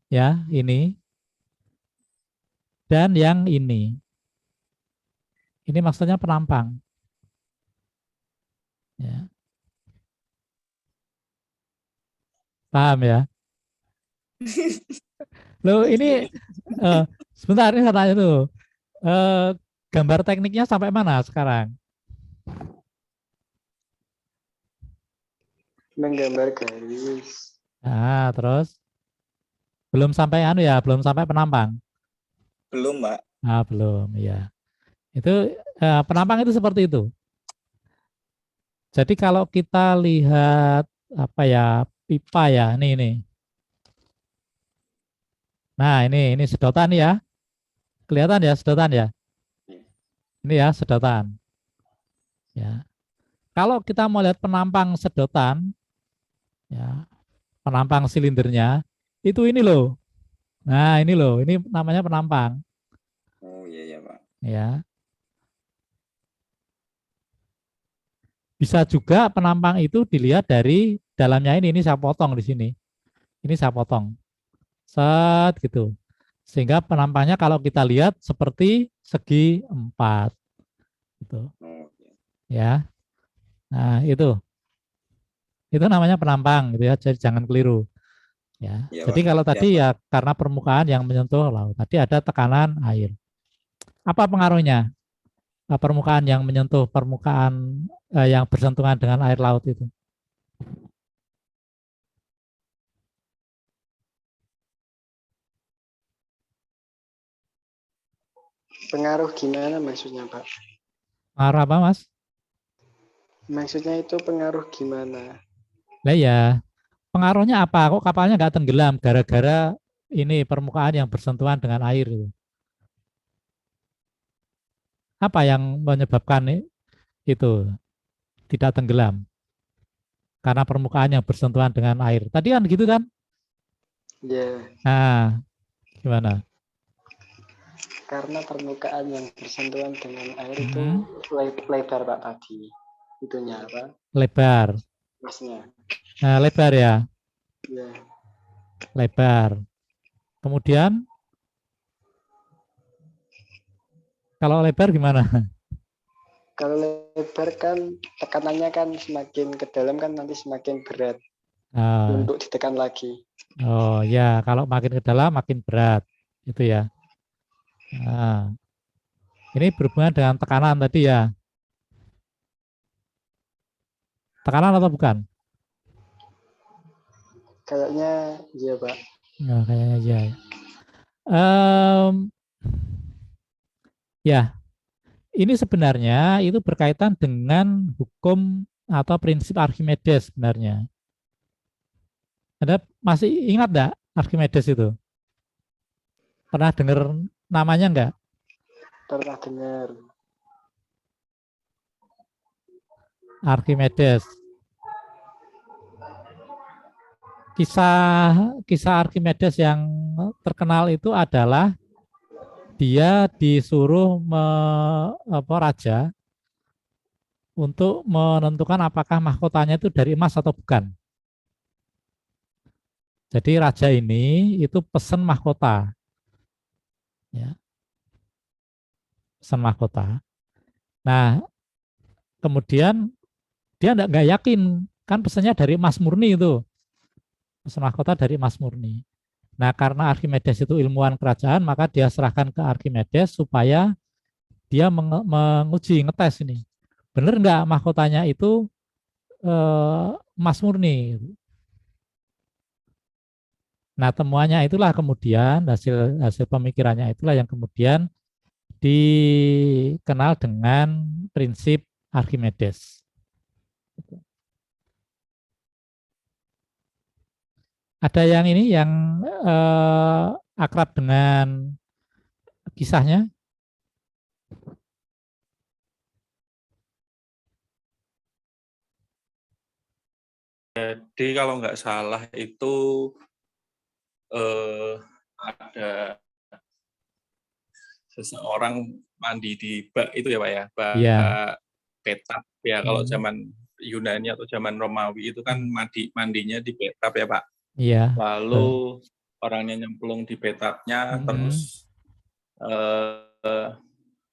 ya, ini dan yang ini. Ini maksudnya penampang. Ya. Paham ya? Loh ini sebentar ini saya tanya tuh. Gambar tekniknya sampai mana sekarang? Menggambar garis. Nah, terus belum sampai belum sampai penampang. Belum, Pak. Ah, belum, ya. Itu penampang itu seperti itu. Jadi kalau kita lihat pipa ya, ini. Nah, ini sedotan ya. Kelihatan ya sedotan ya? Ini ya sedotan. Ya. Kalau kita mau lihat penampang sedotan, ya, penampang silindernya, itu ini loh. Nah, ini loh, ini namanya penampang. Oh iya, Pak. Ya. Bisa juga penampang itu dilihat dari dalamnya ini saya potong di sini. Ini saya potong. Set gitu. Sehingga penampangnya kalau kita lihat seperti segi 4. Gitu. Oh, ya. Nah, itu namanya penampang gitu ya. Jadi jangan keliru. Ya. iya, Jadi Pak. kalau tadi Pak. ya karena permukaan yang menyentuh laut, tadi ada tekanan air. Apa pengaruhnya? permukaan yang menyentuh permukaan yang bersentuhan dengan air laut itu. Pengaruh gimana maksudnya, Pak? Pengaruh apa, Mas? Maksudnya itu pengaruh gimana? Lah ya, pengaruhnya apa? Kok kapalnya nggak tenggelam gara-gara ini permukaan yang bersentuhan dengan air itu. Apa yang menyebabkan itu tidak tenggelam? Karena permukaan yang bersentuhan dengan air. Tadi kan gitu kan? Ya, Nah, gimana? karena permukaan yang bersentuhan dengan air itu Hmm, lebar, Pak, tadi. Itunya apa? lebar. Masnya. Nah, lebar ya, Ya, lebar. Kemudian kalau lebar gimana? kalau lebar kan tekanannya kan semakin ke dalam kan nanti semakin berat Ah, untuk ditekan lagi. oh ya, kalau makin ke dalam makin berat, itu ya. Nah, ini berhubungan dengan tekanan tadi ya. Tekanan atau bukan? Kayaknya iya, Pak. Nah, kayaknya ya. Em, ya, ini sebenarnya itu berkaitan dengan hukum atau prinsip Archimedes sebenarnya. Anda masih ingat enggak Archimedes itu? Pernah dengar namanya enggak? Pernah dengar. Archimedes. Kisah Archimedes yang terkenal itu adalah dia disuruh raja untuk menentukan apakah mahkotanya itu dari emas atau bukan. Jadi raja ini itu pesan mahkota, ya, pesan mahkota. Nah, kemudian dia nggak yakin, kan pesannya dari emas murni itu, pesan mahkota dari emas murni. Nah, karena Archimedes itu ilmuwan kerajaan, maka dia serahkan ke Archimedes supaya dia menguji, ngetes ini. Benar nggak mahkotanya itu emas murni? Nah, temuannya itulah kemudian hasil hasil pemikirannya itulah yang kemudian dikenal dengan prinsip Archimedes. Ada yang ini yang akrab dengan kisahnya? Jadi kalau nggak salah itu ada seseorang mandi di bak itu ya Pak ya, bak Iya. petak ya. Kalau zaman Yunani atau zaman Romawi itu kan mandinya di petak ya Pak. Iya. Lalu orangnya nyemplung di petaknya, terus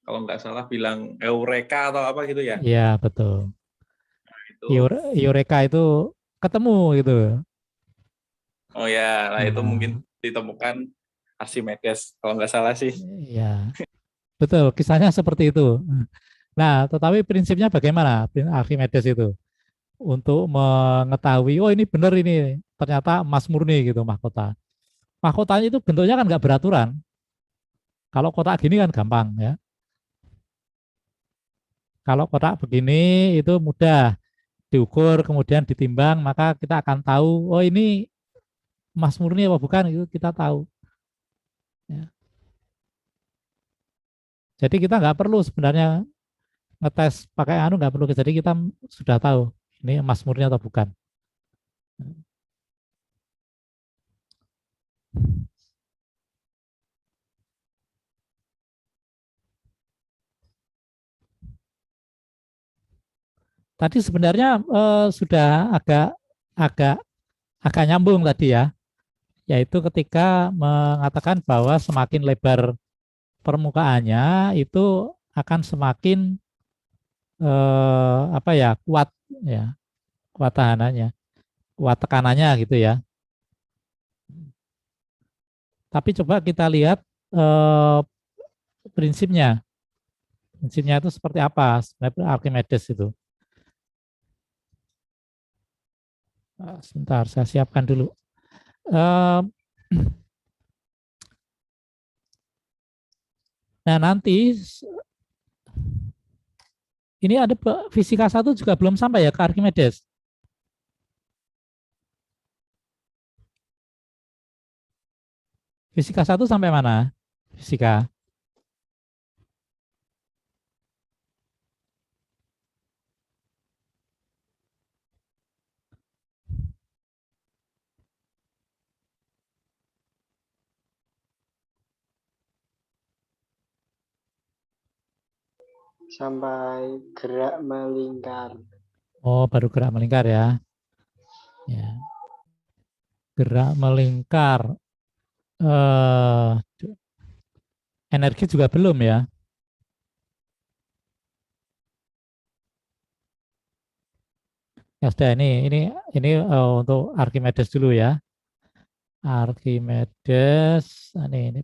kalau nggak salah bilang Eureka atau apa gitu ya. Iya, betul. Nah, itu. Eureka itu ketemu gitu. Oh ya, nah itu mungkin ditemukan Archimedes kalau nggak salah sih. Iya, betul. Kisahnya seperti itu. Nah, tetapi prinsipnya bagaimana Archimedes itu untuk mengetahui, oh ini benar ini ternyata emas murni gitu mahkota. Mahkotanya itu bentuknya kan nggak beraturan. Kalau kotak gini kan gampang ya. Kalau kotak begini itu mudah diukur kemudian ditimbang, maka kita akan tahu, oh ini emas murni apa bukan itu kita tahu. Ya. Jadi kita nggak perlu sebenarnya ngetes pakai anu, nggak perlu, jadi kita sudah tahu ini emas murni atau bukan. Tadi sebenarnya sudah agak agak nyambung tadi ya, yaitu ketika mengatakan bahwa semakin lebar permukaannya itu akan semakin kuat ya, kuat tahanannya, kuat tekanannya gitu ya. Tapi coba kita lihat prinsipnya. Prinsipnya itu seperti apa sebenarnya Archimedes itu? Sebentar, saya siapkan dulu. Nah, nanti ini ada fisika 1 juga belum sampai ya ke Archimedes. Fisika 1 sampai mana? Fisika. Sampai gerak melingkar. Oh, baru gerak melingkar ya. Ya. Gerak melingkar. Energi juga belum ya. Ya sudah ini untuk Archimedes dulu ya. Archimedes ini.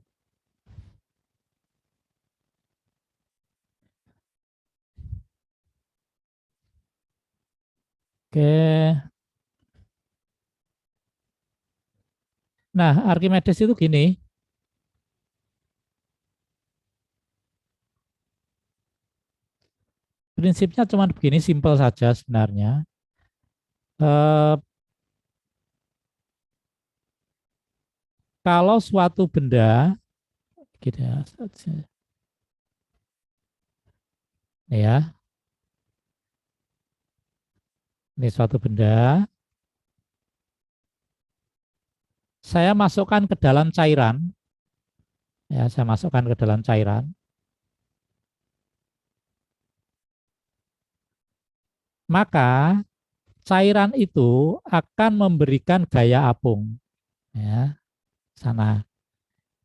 Oke. Nah, Archimedes itu gini. Prinsipnya cuma begini, simpel saja sebenarnya. Kalau suatu benda, gitu ya, ini suatu benda, saya masukkan ke dalam cairan, ya, saya masukkan ke dalam cairan, maka cairan itu akan memberikan gaya apung, ya, sana.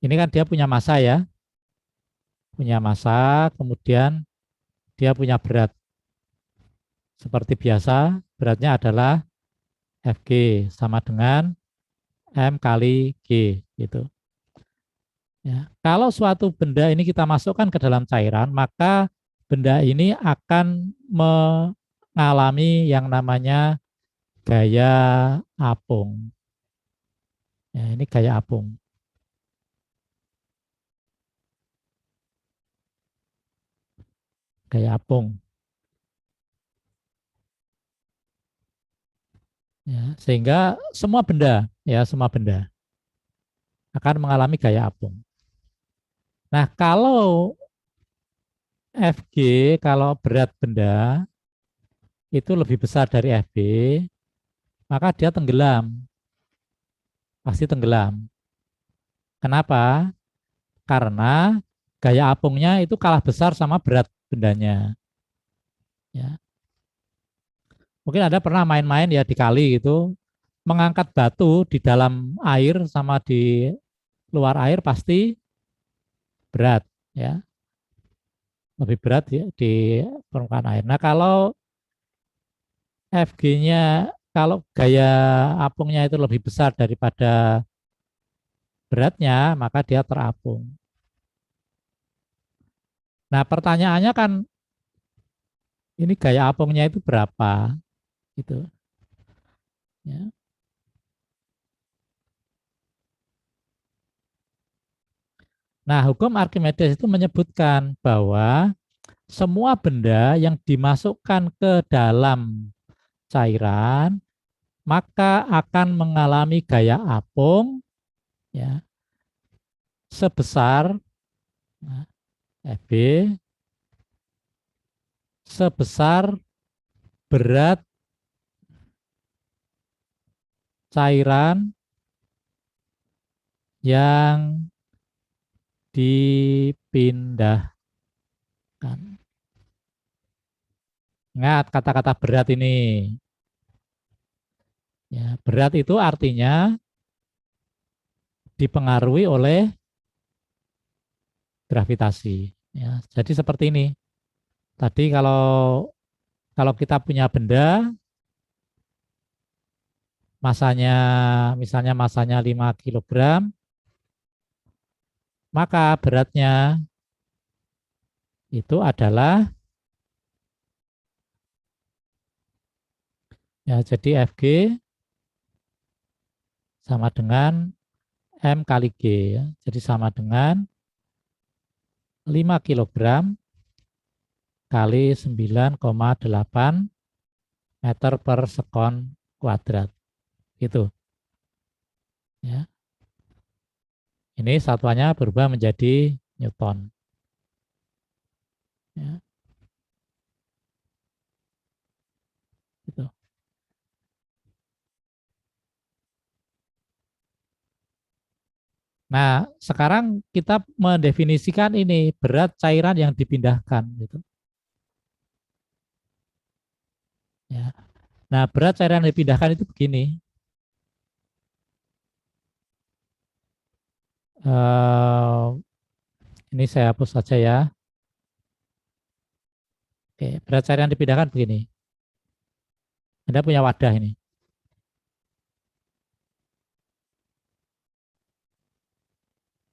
Ini kan dia punya massa ya, punya massa, kemudian dia punya berat. Seperti biasa, beratnya adalah Fg sama dengan M kali G, gitu. Ya, kalau suatu benda ini kita masukkan ke dalam cairan, maka benda ini akan mengalami yang namanya gaya apung. Ya, ini gaya apung. Gaya apung. Ya, sehingga semua benda akan mengalami gaya apung. Nah, kalau Fg, kalau berat benda itu lebih besar dari Fb, maka dia tenggelam. Pasti tenggelam. Kenapa? Karena gaya apungnya itu kalah besar sama berat bendanya. Ya. Mungkin Anda pernah main-main ya di kali gitu, mengangkat batu di dalam air sama di luar air pasti berat, ya, lebih berat ya di permukaan air. Nah, kalau Fg-nya, kalau gaya apungnya itu lebih besar daripada beratnya, maka dia terapung. Nah, pertanyaannya kan ini gaya apungnya itu berapa? Gitu. Ya. Nah, hukum Archimedes itu menyebutkan bahwa semua benda yang dimasukkan ke dalam cairan maka akan mengalami gaya apung, ya, sebesar Fb sebesar berat cairan yang dipindahkan. Ingat kata-kata berat ini. Ya, berat itu artinya dipengaruhi oleh gravitasi. Ya, jadi seperti ini. Tadi kalau kita punya benda, masanya misalnya masanya 5 kg, maka beratnya itu adalah ya, jadi Fg sama dengan M kali G ya. Jadi sama dengan 5 kg kali 9,8 meter per sekon kuadrat. Gitu. Ya. Ini satuannya berubah menjadi Newton. Ya. Gitu. Nah, sekarang kita mendefinisikan ini berat cairan yang dipindahkan. Gitu. Ya. Nah, berat cairan yang dipindahkan itu begini. Ini saya hapus saja ya. Oke, berat cairan yang dipindahkan begini. Anda punya wadah ini.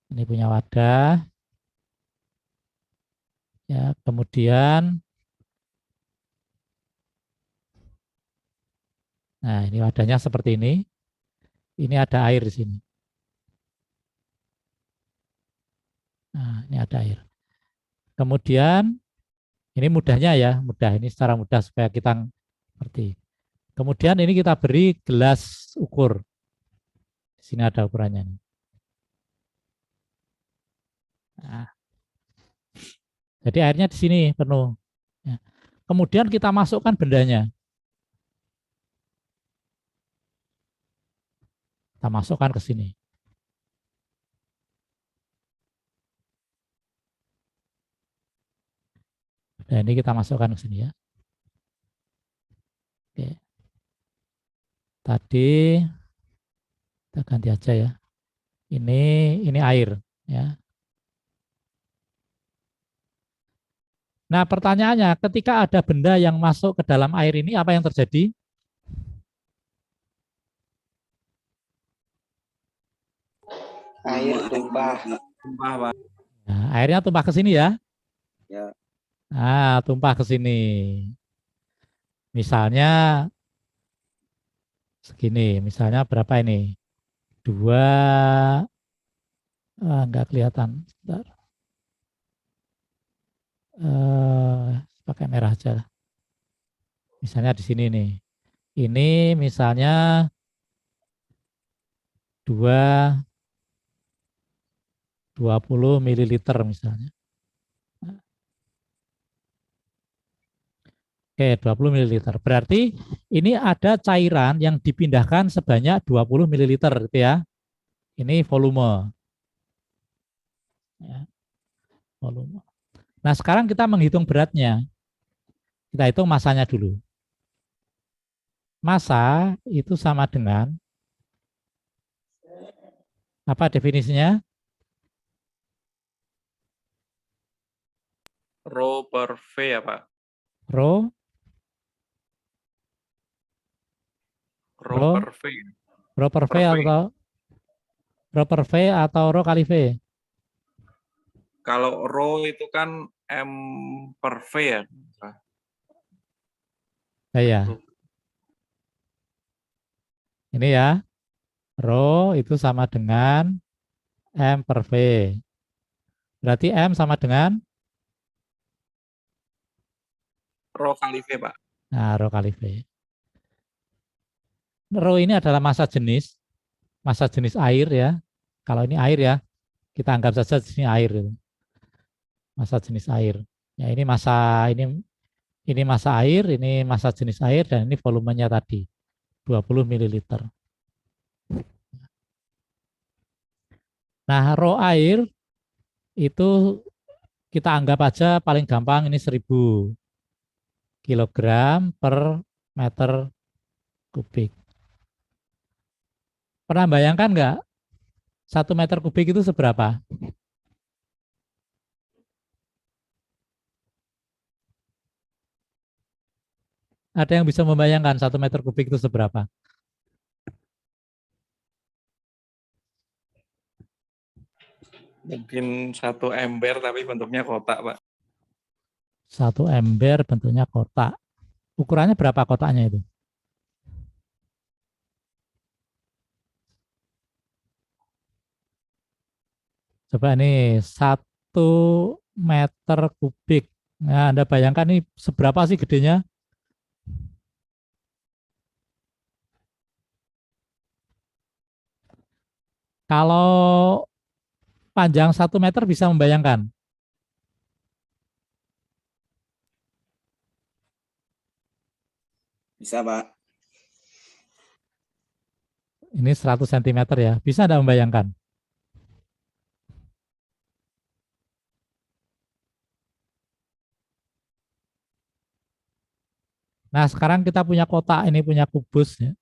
Ini punya wadah. Ya, kemudian nah, ini wadahnya seperti ini. Ini ada air di sini. Nah, ini ada air. Kemudian ini mudahnya ya, mudah ini secara mudah supaya kita ngerti. Kemudian ini kita beri gelas ukur. Di sini ada ukurannya. Nah, jadi airnya di sini penuh. Ya. Kemudian kita masukkan bendanya. Kita masukkan ke sini. Dan ini kita masukkan ke sini ya. Oke. Tadi kita ganti aja ya. Ini air ya. Nah, pertanyaannya, ketika ada benda yang masuk ke dalam air ini, apa yang terjadi? Air tumpah. Tumpah, Pak. Nah, airnya tumpah ke sini ya. Ya. Nah, tumpah ke sini. Misalnya segini, misalnya berapa ini? 2, enggak kelihatan. Bentar. Pakai merah aja. Misalnya di sini nih. Ini misalnya 20 mililiter misalnya. Oke, 20 mililiter. Berarti ini ada cairan yang dipindahkan sebanyak 20 mililiter gitu ya. Ini volume. Ya, volume. Nah, sekarang kita menghitung beratnya. Kita hitung masanya dulu. Massa itu sama dengan apa definisinya? Rho per V ya Pak? Rho, Rho Rho, per V. Rho per V Per V. atau Rho per V atau Rho kali V? Kalau Rho itu kan M per V ya? Ya. Ini ya. Rho itu sama dengan M per V. Berarti M sama dengan Rho kali V Pak. nah, Rho kali V. Rho ini adalah massa jenis air ya. Kalau ini air ya, kita anggap saja di sini air. Massa jenis air. Ya ini massa air, ini massa jenis air dan ini volumenya tadi 20 mililiter. Nah, Rho air itu kita anggap aja paling gampang ini 1000 kilogram per meter kubik. Pernah bayangkan nggak 1 meter kubik itu seberapa? Ada yang bisa membayangkan 1 meter kubik itu seberapa? Mungkin 1 ember tapi bentuknya kotak Pak. Satu ember bentuknya kotak. Ukurannya berapa kotaknya itu? Coba ini 1 meter kubik. Nah, Anda bayangkan ini seberapa sih gedenya? Kalau panjang 1 meter bisa membayangkan. Bisa, Pak. Ini 100 cm ya. Bisa Anda membayangkan? Nah, sekarang kita punya kotak, ini punya kubus ya.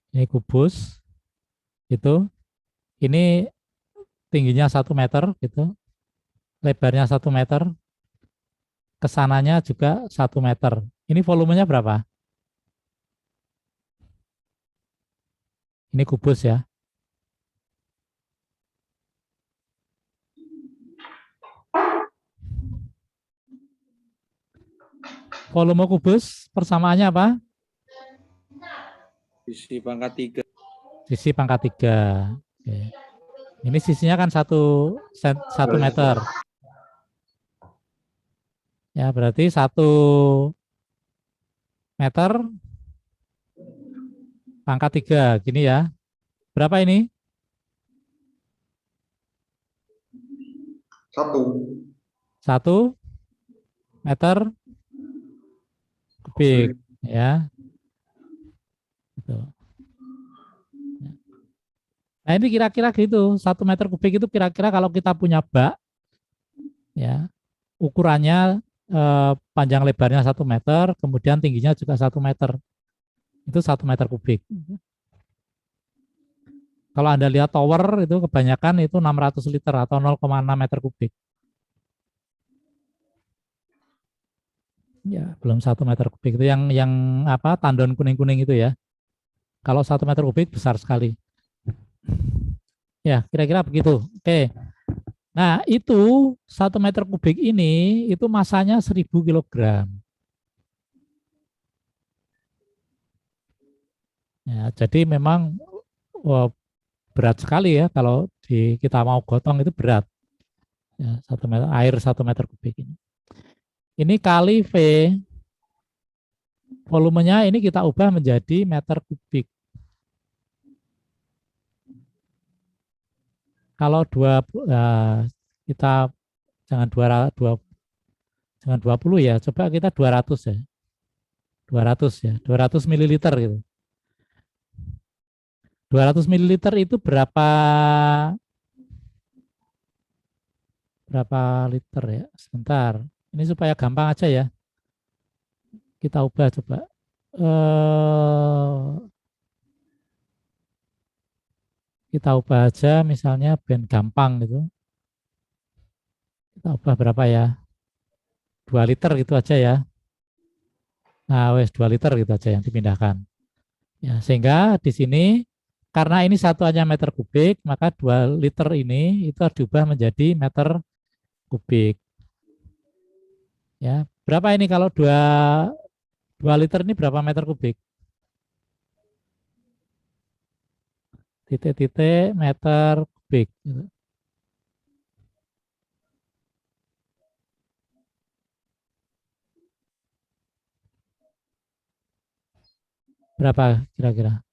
Ini kubus itu. Ini tingginya 1 meter gitu. Lebarnya 1 meter. Kesananya juga 1 meter. Ini volumenya berapa? Ini kubus ya. Volume kubus persamaannya apa? Sisi pangkat 3. Sisi pangkat 3. Oke. Ini sisinya kan 1 meter. Ya, berarti 1 meter pangkat 3. Gini ya. Berapa ini? 1 meter kubik. Ya. Gitu. Nah, ini kira-kira gitu. 1 meter kubik itu kira-kira kalau kita punya bak, ya, ukurannya panjang lebarnya 1 meter, kemudian tingginya juga 1 meter. Itu 1 meter kubik. Kalau Anda lihat tower itu kebanyakan itu 600 liter atau 0,6 meter kubik. Ya, belum 1 meter kubik itu yang apa tandon kuning-kuning itu ya. Kalau 1 meter kubik besar sekali. Ya, kira-kira begitu. Oke. Nah, itu 1 meter kubik ini itu masanya 1000 kilogram. Ya, jadi memang berat sekali ya kalau kita mau gotong itu berat. Ya, 1 meter air 1 meter kubik ini. Ini kali V, volumenya ini kita ubah menjadi meter kubik. Kalau kita jangan 20 ya, coba kita 200 ya. 200 ya, 200 mililiter gitu. 200 mililiter itu berapa liter ya? Sebentar. Ini supaya gampang aja ya. Kita ubah coba. Kita ubah aja misalnya ben gampang gitu. Kita ubah berapa ya? 2 liter gitu aja ya. Nah, wes 2 liter gitu aja yang dipindahkan. Ya, sehingga di sini karena ini satuannya meter kubik, maka 2 liter ini itu harus diubah menjadi meter kubik. Ya, berapa ini kalau 2 liter ini berapa meter kubik? Titik-titik meter kubik. Gitu. Berapa kira-kira?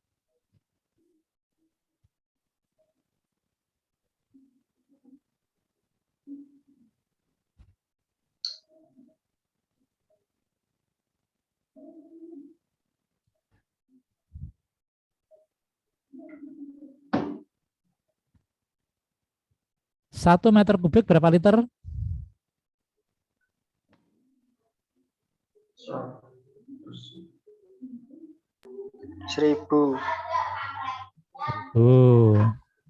Satu meter kubik berapa liter? 1000.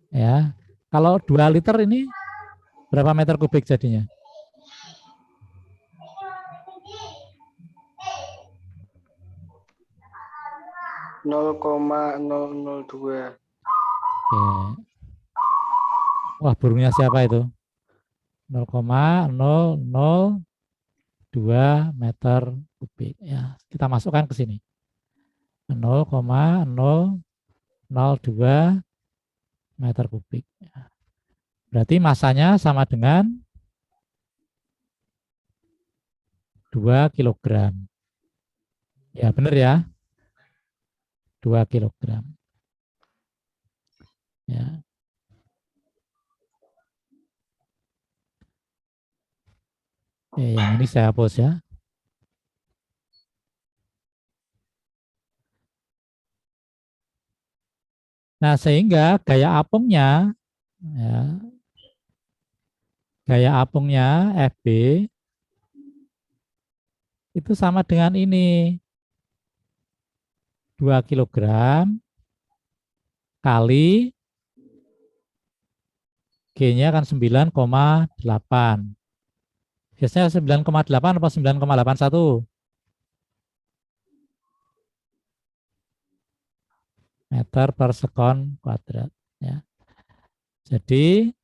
Ya. Kalau 2 liter ini berapa meter kubik jadinya? 0,002. Oke. Wah, burungnya siapa itu? 0,002 meter kubik. Ya, kita masukkan ke sini. 0,002 meter kubik. Berarti masanya sama dengan 2 kilogram. Ya, benar ya. 2 kilogram. Ya. Yang ini saya hapus ya. Nah, sehingga gaya apungnya FB itu sama dengan ini. 2 kilogram kali G-nya kan 9,8. Biasanya 9,8 atau 9,81 meter per sekon kuadrat. Ya. Jadi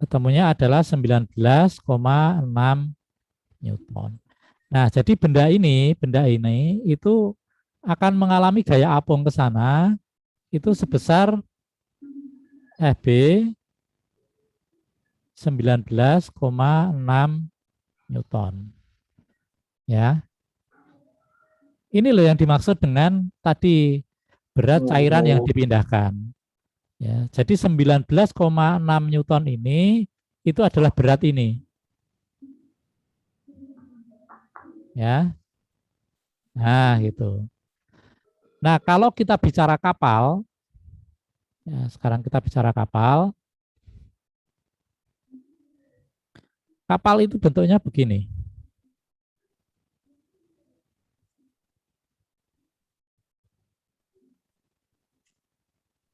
ketemunya adalah 19,6 Newton. Nah, jadi benda ini itu akan mengalami gaya apung ke sana itu sebesar FB 19,6 Newton. Ya. Ini loh yang dimaksud dengan tadi berat cairan yang dipindahkan. Ya, jadi 19,6 Newton ini itu adalah berat ini. Ya. Nah, gitu. Nah, kalau kita bicara kapal, ya, sekarang kita bicara kapal. Kapal itu bentuknya begini.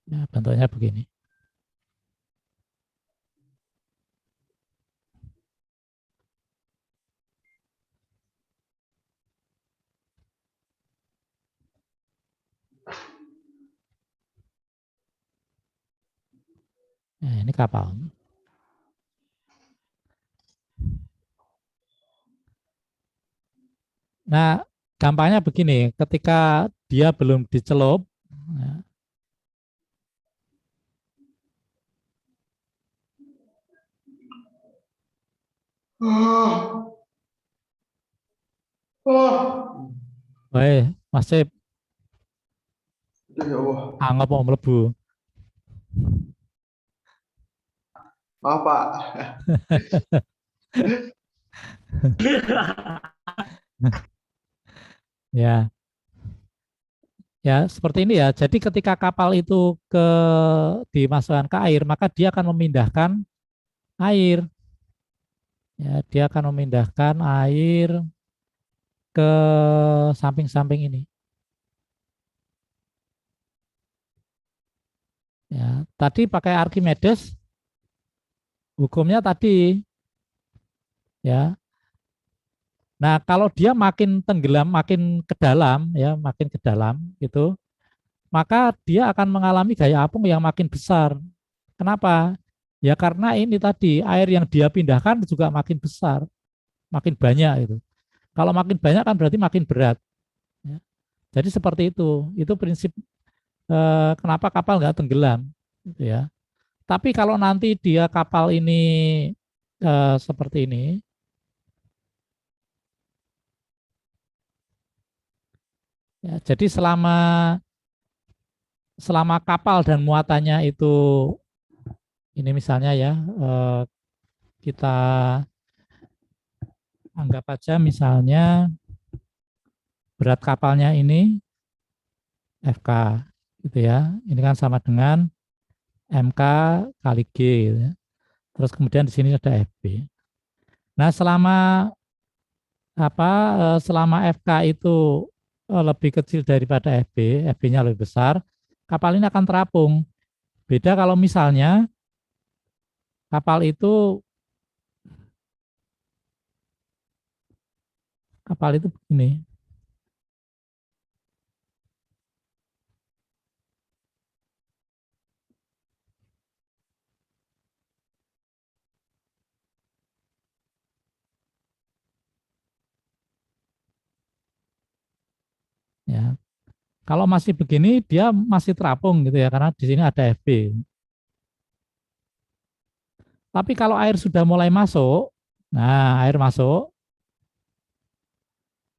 Ya, bentuknya begini. Nah, ini kapal. Nah, gampangnya begini, ketika dia belum dicelup, ya, masih anggap mau melebu. Maaf, Pak. Ya, ya seperti ini ya. Jadi ketika kapal itu dimasukkan ke air, maka dia akan memindahkan air. Ya, dia akan memindahkan air ke samping-samping ini. Ya, tadi pakai Archimedes, hukumnya tadi, ya. Nah, kalau dia makin tenggelam, makin ke dalam, ya, makin ke dalam, gitu, maka dia akan mengalami gaya apung yang makin besar. Kenapa? Ya karena ini tadi air yang dia pindahkan juga makin besar, makin banyak itu. Kalau makin banyak kan berarti makin berat. Ya. Jadi seperti itu. Itu prinsip kenapa kapal nggak tenggelam, gitu ya. Tapi kalau nanti dia kapal ini seperti ini, ya, jadi selama kapal dan muatannya itu ini misalnya ya kita anggap aja misalnya berat kapalnya ini FK gitu ya. Ini kan sama dengan MK kali G gitu ya. Terus kemudian di sini ada FB. Nah, selama FK itu lebih kecil daripada FB, FB-nya lebih besar, kapal ini akan terapung. Beda kalau misalnya kapal itu begini. Ya, kalau masih begini dia masih terapung gitu ya, karena di sini ada FB. Tapi kalau air sudah mulai masuk, nah air masuk,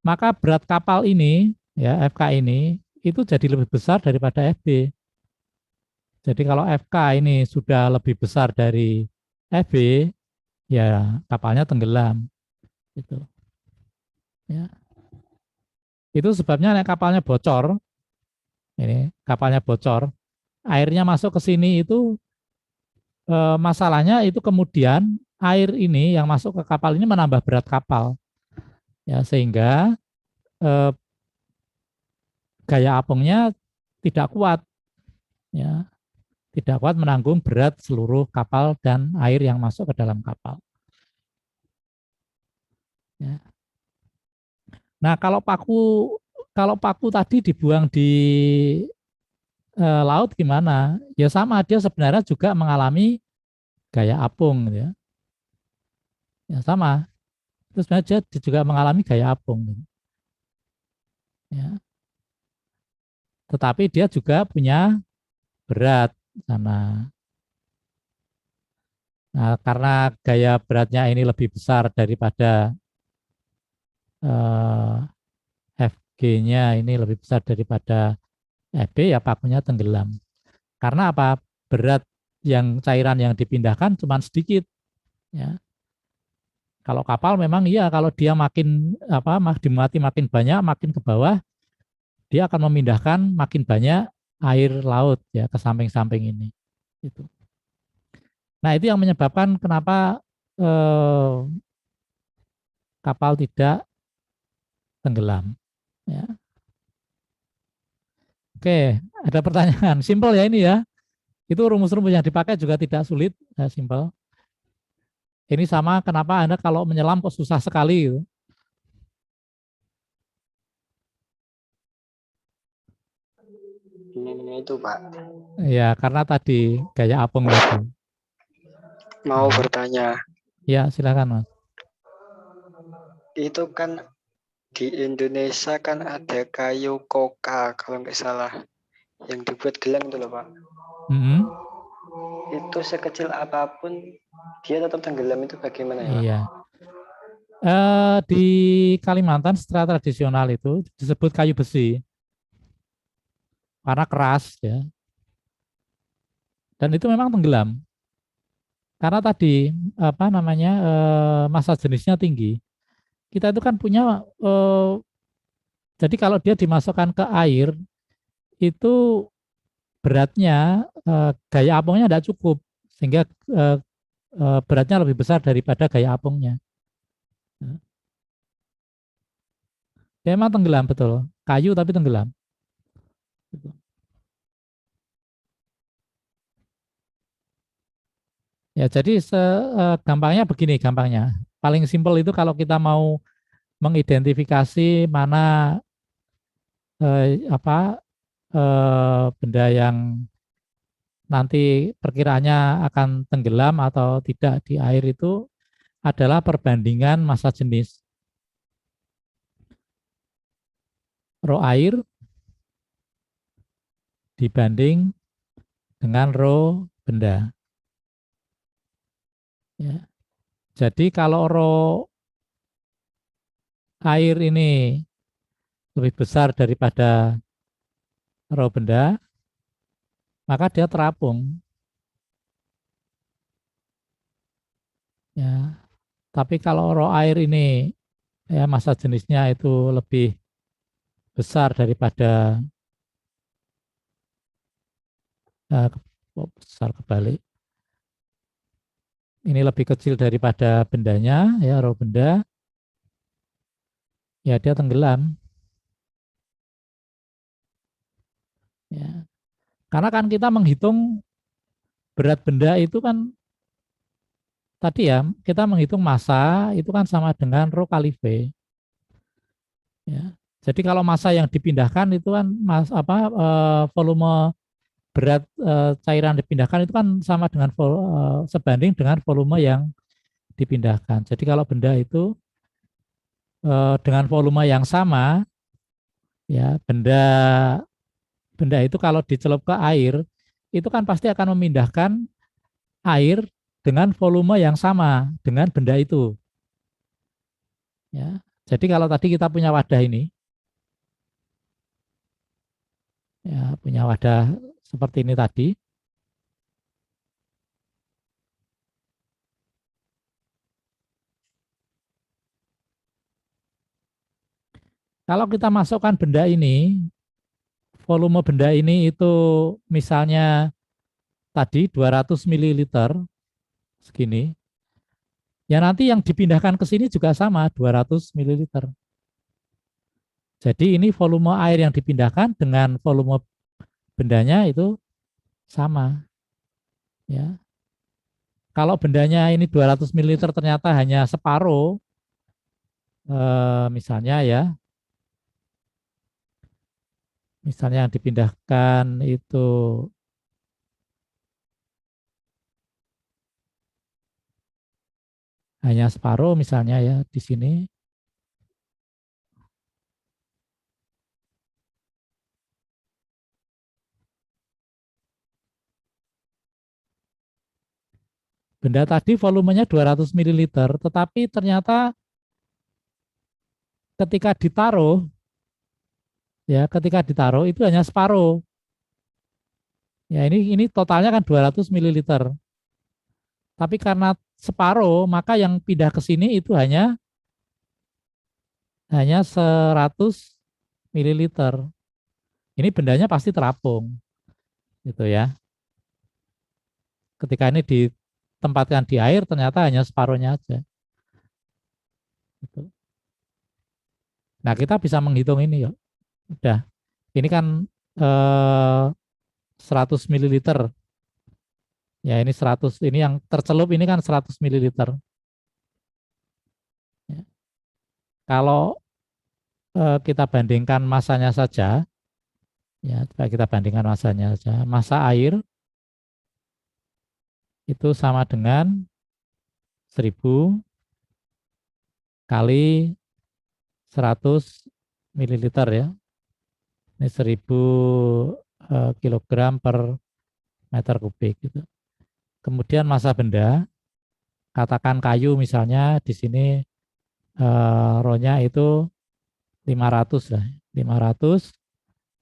maka berat kapal ini, ya FK ini, itu jadi lebih besar daripada FB. Jadi kalau FK ini sudah lebih besar dari FB, ya kapalnya tenggelam. Gitu. Ya. Itu sebabnya nek kapalnya bocor, ini kapalnya bocor, airnya masuk ke sini itu masalahnya itu kemudian air ini yang masuk ke kapal ini menambah berat kapal, ya sehingga gaya apungnya tidak kuat, ya tidak kuat menanggung berat seluruh kapal dan air yang masuk ke dalam kapal. Ya. Nah kalau paku tadi dibuang di laut gimana? Ya sama, dia sebenarnya juga mengalami gaya apung, gitu ya. Ya sama, terus sebenarnya dia juga mengalami gaya apung. Gitu. Ya. Tetapi dia juga punya berat sana. Nah, karena gaya beratnya ini lebih besar daripada FG-nya ini lebih besar daripada FB, ya pakunya tenggelam. Karena apa? Berat yang cairan yang dipindahkan cuma sedikit. Ya. Kalau kapal memang iya, kalau dia makin dimuati makin banyak, makin ke bawah, dia akan memindahkan makin banyak air laut ya ke samping-samping ini. Itu. Nah itu yang menyebabkan kenapa kapal tidak tenggelam. Ya. Oke, ada pertanyaan. Simpel ya ini ya. Itu rumus-rumus yang dipakai juga tidak sulit, ya, simpel. Ini sama kenapa Anda kalau menyelam kok susah sekali. Gitu. Itu Pak. Ya, karena tadi gaya apung tadi. Mau bertanya. Ya, silakan Mas. Itu kan di Indonesia kan ada kayu koka kalau nggak salah yang dibuat gelang itu loh Pak. Itu sekecil apapun dia tetap tenggelam, itu bagaimana ya Pak? Iya. Di Kalimantan secara tradisional itu disebut kayu besi karena keras ya. Dan itu memang tenggelam karena tadi massa jenisnya tinggi. Kita itu kan punya jadi kalau dia dimasukkan ke air itu beratnya gaya apungnya tidak cukup sehingga beratnya lebih besar daripada gaya apungnya. Ya, emang tenggelam betul, kayu tapi tenggelam. Ya jadi gampangnya begini, gampangnya paling simpel itu kalau kita mau mengidentifikasi mana benda yang nanti perkiraannya akan tenggelam atau tidak di air itu adalah perbandingan massa jenis. Rho air dibanding dengan rho benda. Ya. Jadi kalau rho air ini lebih besar daripada rho benda, maka dia terapung. Ya. Tapi kalau rho air ini ya massa jenisnya itu lebih besar daripada besar kebalik. Ini lebih kecil daripada bendanya, ya rho benda, ya dia tenggelam. Ya. Karena kan kita menghitung berat benda itu kan tadi ya, kita menghitung massa itu kan sama dengan rho kali V. Ya. Jadi kalau massa yang dipindahkan itu kan volume berat cairan dipindahkan itu kan sama dengan sebanding dengan volume yang dipindahkan. Jadi kalau benda itu dengan volume yang sama, ya benda benda itu kalau dicelup ke air itu kan pasti akan memindahkan air dengan volume yang sama dengan benda itu. Ya. Jadi kalau tadi kita punya wadah ini, ya punya wadah seperti ini tadi. Kalau kita masukkan benda ini, volume benda ini itu misalnya tadi 200 ml segini, ya nanti yang dipindahkan ke sini juga sama 200 ml. Jadi ini volume air yang dipindahkan dengan volume bendanya itu sama. Ya. Kalau bendanya ini 200 ml ternyata hanya separuh, misalnya ya, misalnya yang dipindahkan itu hanya separuh misalnya ya di sini. Benda tadi volumenya 200 ml, tetapi ternyata ketika ditaruh, ya ketika ditaruh itu hanya separuh. Ya ini totalnya kan 200 ml. Tapi karena separuh, maka yang pindah ke sini itu hanya 100 ml. Ini bendanya pasti terapung, gitu ya. Ketika ini ditempatkan di air, ternyata hanya separuhnya aja. Gitu. Nah, kita bisa menghitung ini yuk. Udah. Ini kan 100 ml. Ya, ini 100. Ini yang tercelup ini kan 100 ml. Ya. Kalau kita bandingkan masanya saja, ya, coba kita bandingkan masanya saja. Massa air itu sama dengan 1000 kali 100 ml ya. Ini 1000 kilogram per meter kubik gitu. Kemudian massa benda, katakan kayu misalnya di sini rho-nya itu 500 lah, 500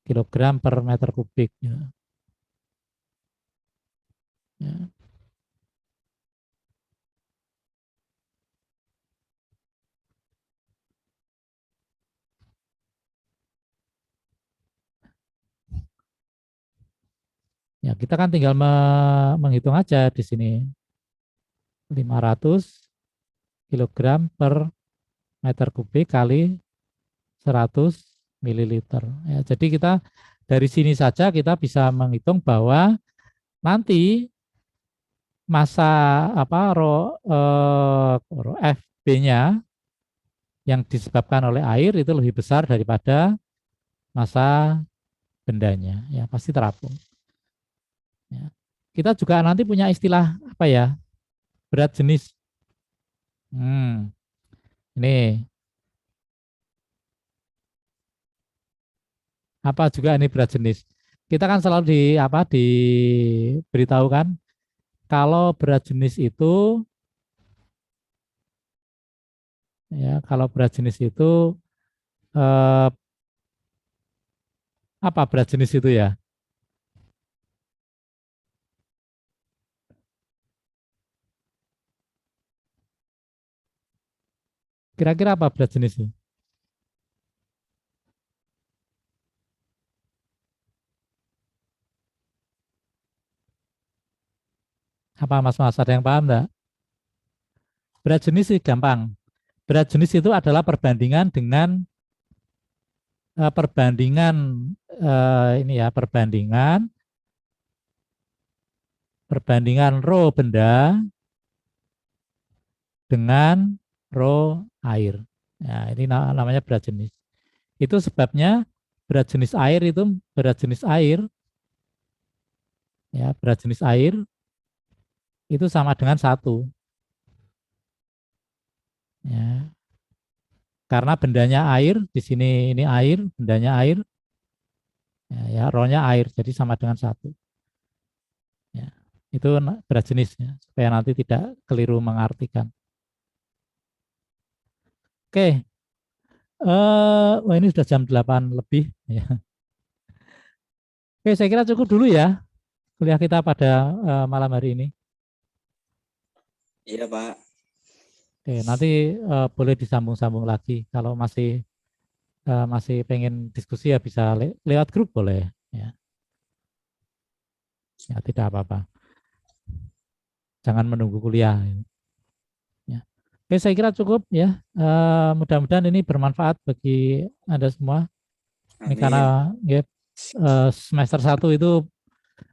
kilogram per meter kubik. Ya. Ya. Ya, kita kan tinggal menghitung aja di sini. 500 kilogram per meter kubik kali 100 mililiter. Ya, jadi kita dari sini saja kita bisa menghitung bahwa nanti massa rho FB-nya yang disebabkan oleh air itu lebih besar daripada massa bendanya. Ya, pasti terapung. Ya. Kita juga nanti punya istilah apa ya? Berat jenis. Ini apa juga ini berat jenis. Kita kan selalu diberitahu kan kalau berat jenis itu eh, apa berat jenis itu ya? Kira-kira apa berat jenis itu? Apa mas-mas ada yang paham enggak? Berat jenis sih gampang. Berat jenis itu adalah perbandingan dengan perbandingan rho benda dengan rho air. Ya, ini namanya berat jenis. Itu sebabnya berat jenis air itu ya, berat jenis air itu sama dengan 1. Ya. Karena bendanya air, di sini ini air, bendanya air, ya, rho-nya air, jadi sama dengan 1. Ya. Itu berat jenisnya, supaya nanti tidak keliru mengartikan. Oke, wah ini sudah jam 8 lebih. Ya. Oke, saya kira cukup dulu ya kuliah kita pada malam hari ini. Iya, Pak. Oke, nanti boleh disambung-sambung lagi. Kalau masih pengen diskusi ya bisa lewat grup boleh. Ya, ya tidak apa-apa. Jangan menunggu kuliah. Ya. Oke, saya kira cukup ya. Mudah-mudahan ini bermanfaat bagi Anda semua. Ini Amin. karena ya, semester 1 itu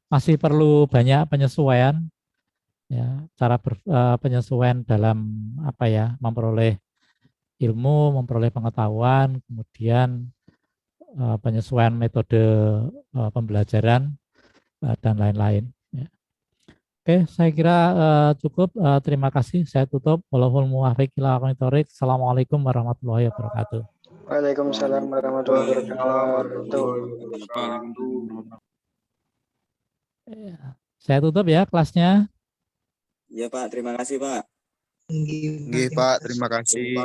masih perlu banyak penyesuaian, ya, cara penyesuaian dalam apa ya, memperoleh ilmu, memperoleh pengetahuan, kemudian penyesuaian metode pembelajaran dan lain-lain. Ya. Oke, saya kira cukup. Terima kasih. Saya tutup. Wallahul muwaffiq ila aqwamit thoriq. Assalamualaikum warahmatullahi wabarakatuh. Waalaikumsalam warahmatullahi wabarakatuh. Ya. Saya tutup ya kelasnya. Iya, Pak. Terima kasih, Pak. Nggih, Pak. Terima kasih.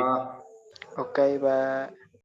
Oke, Pak.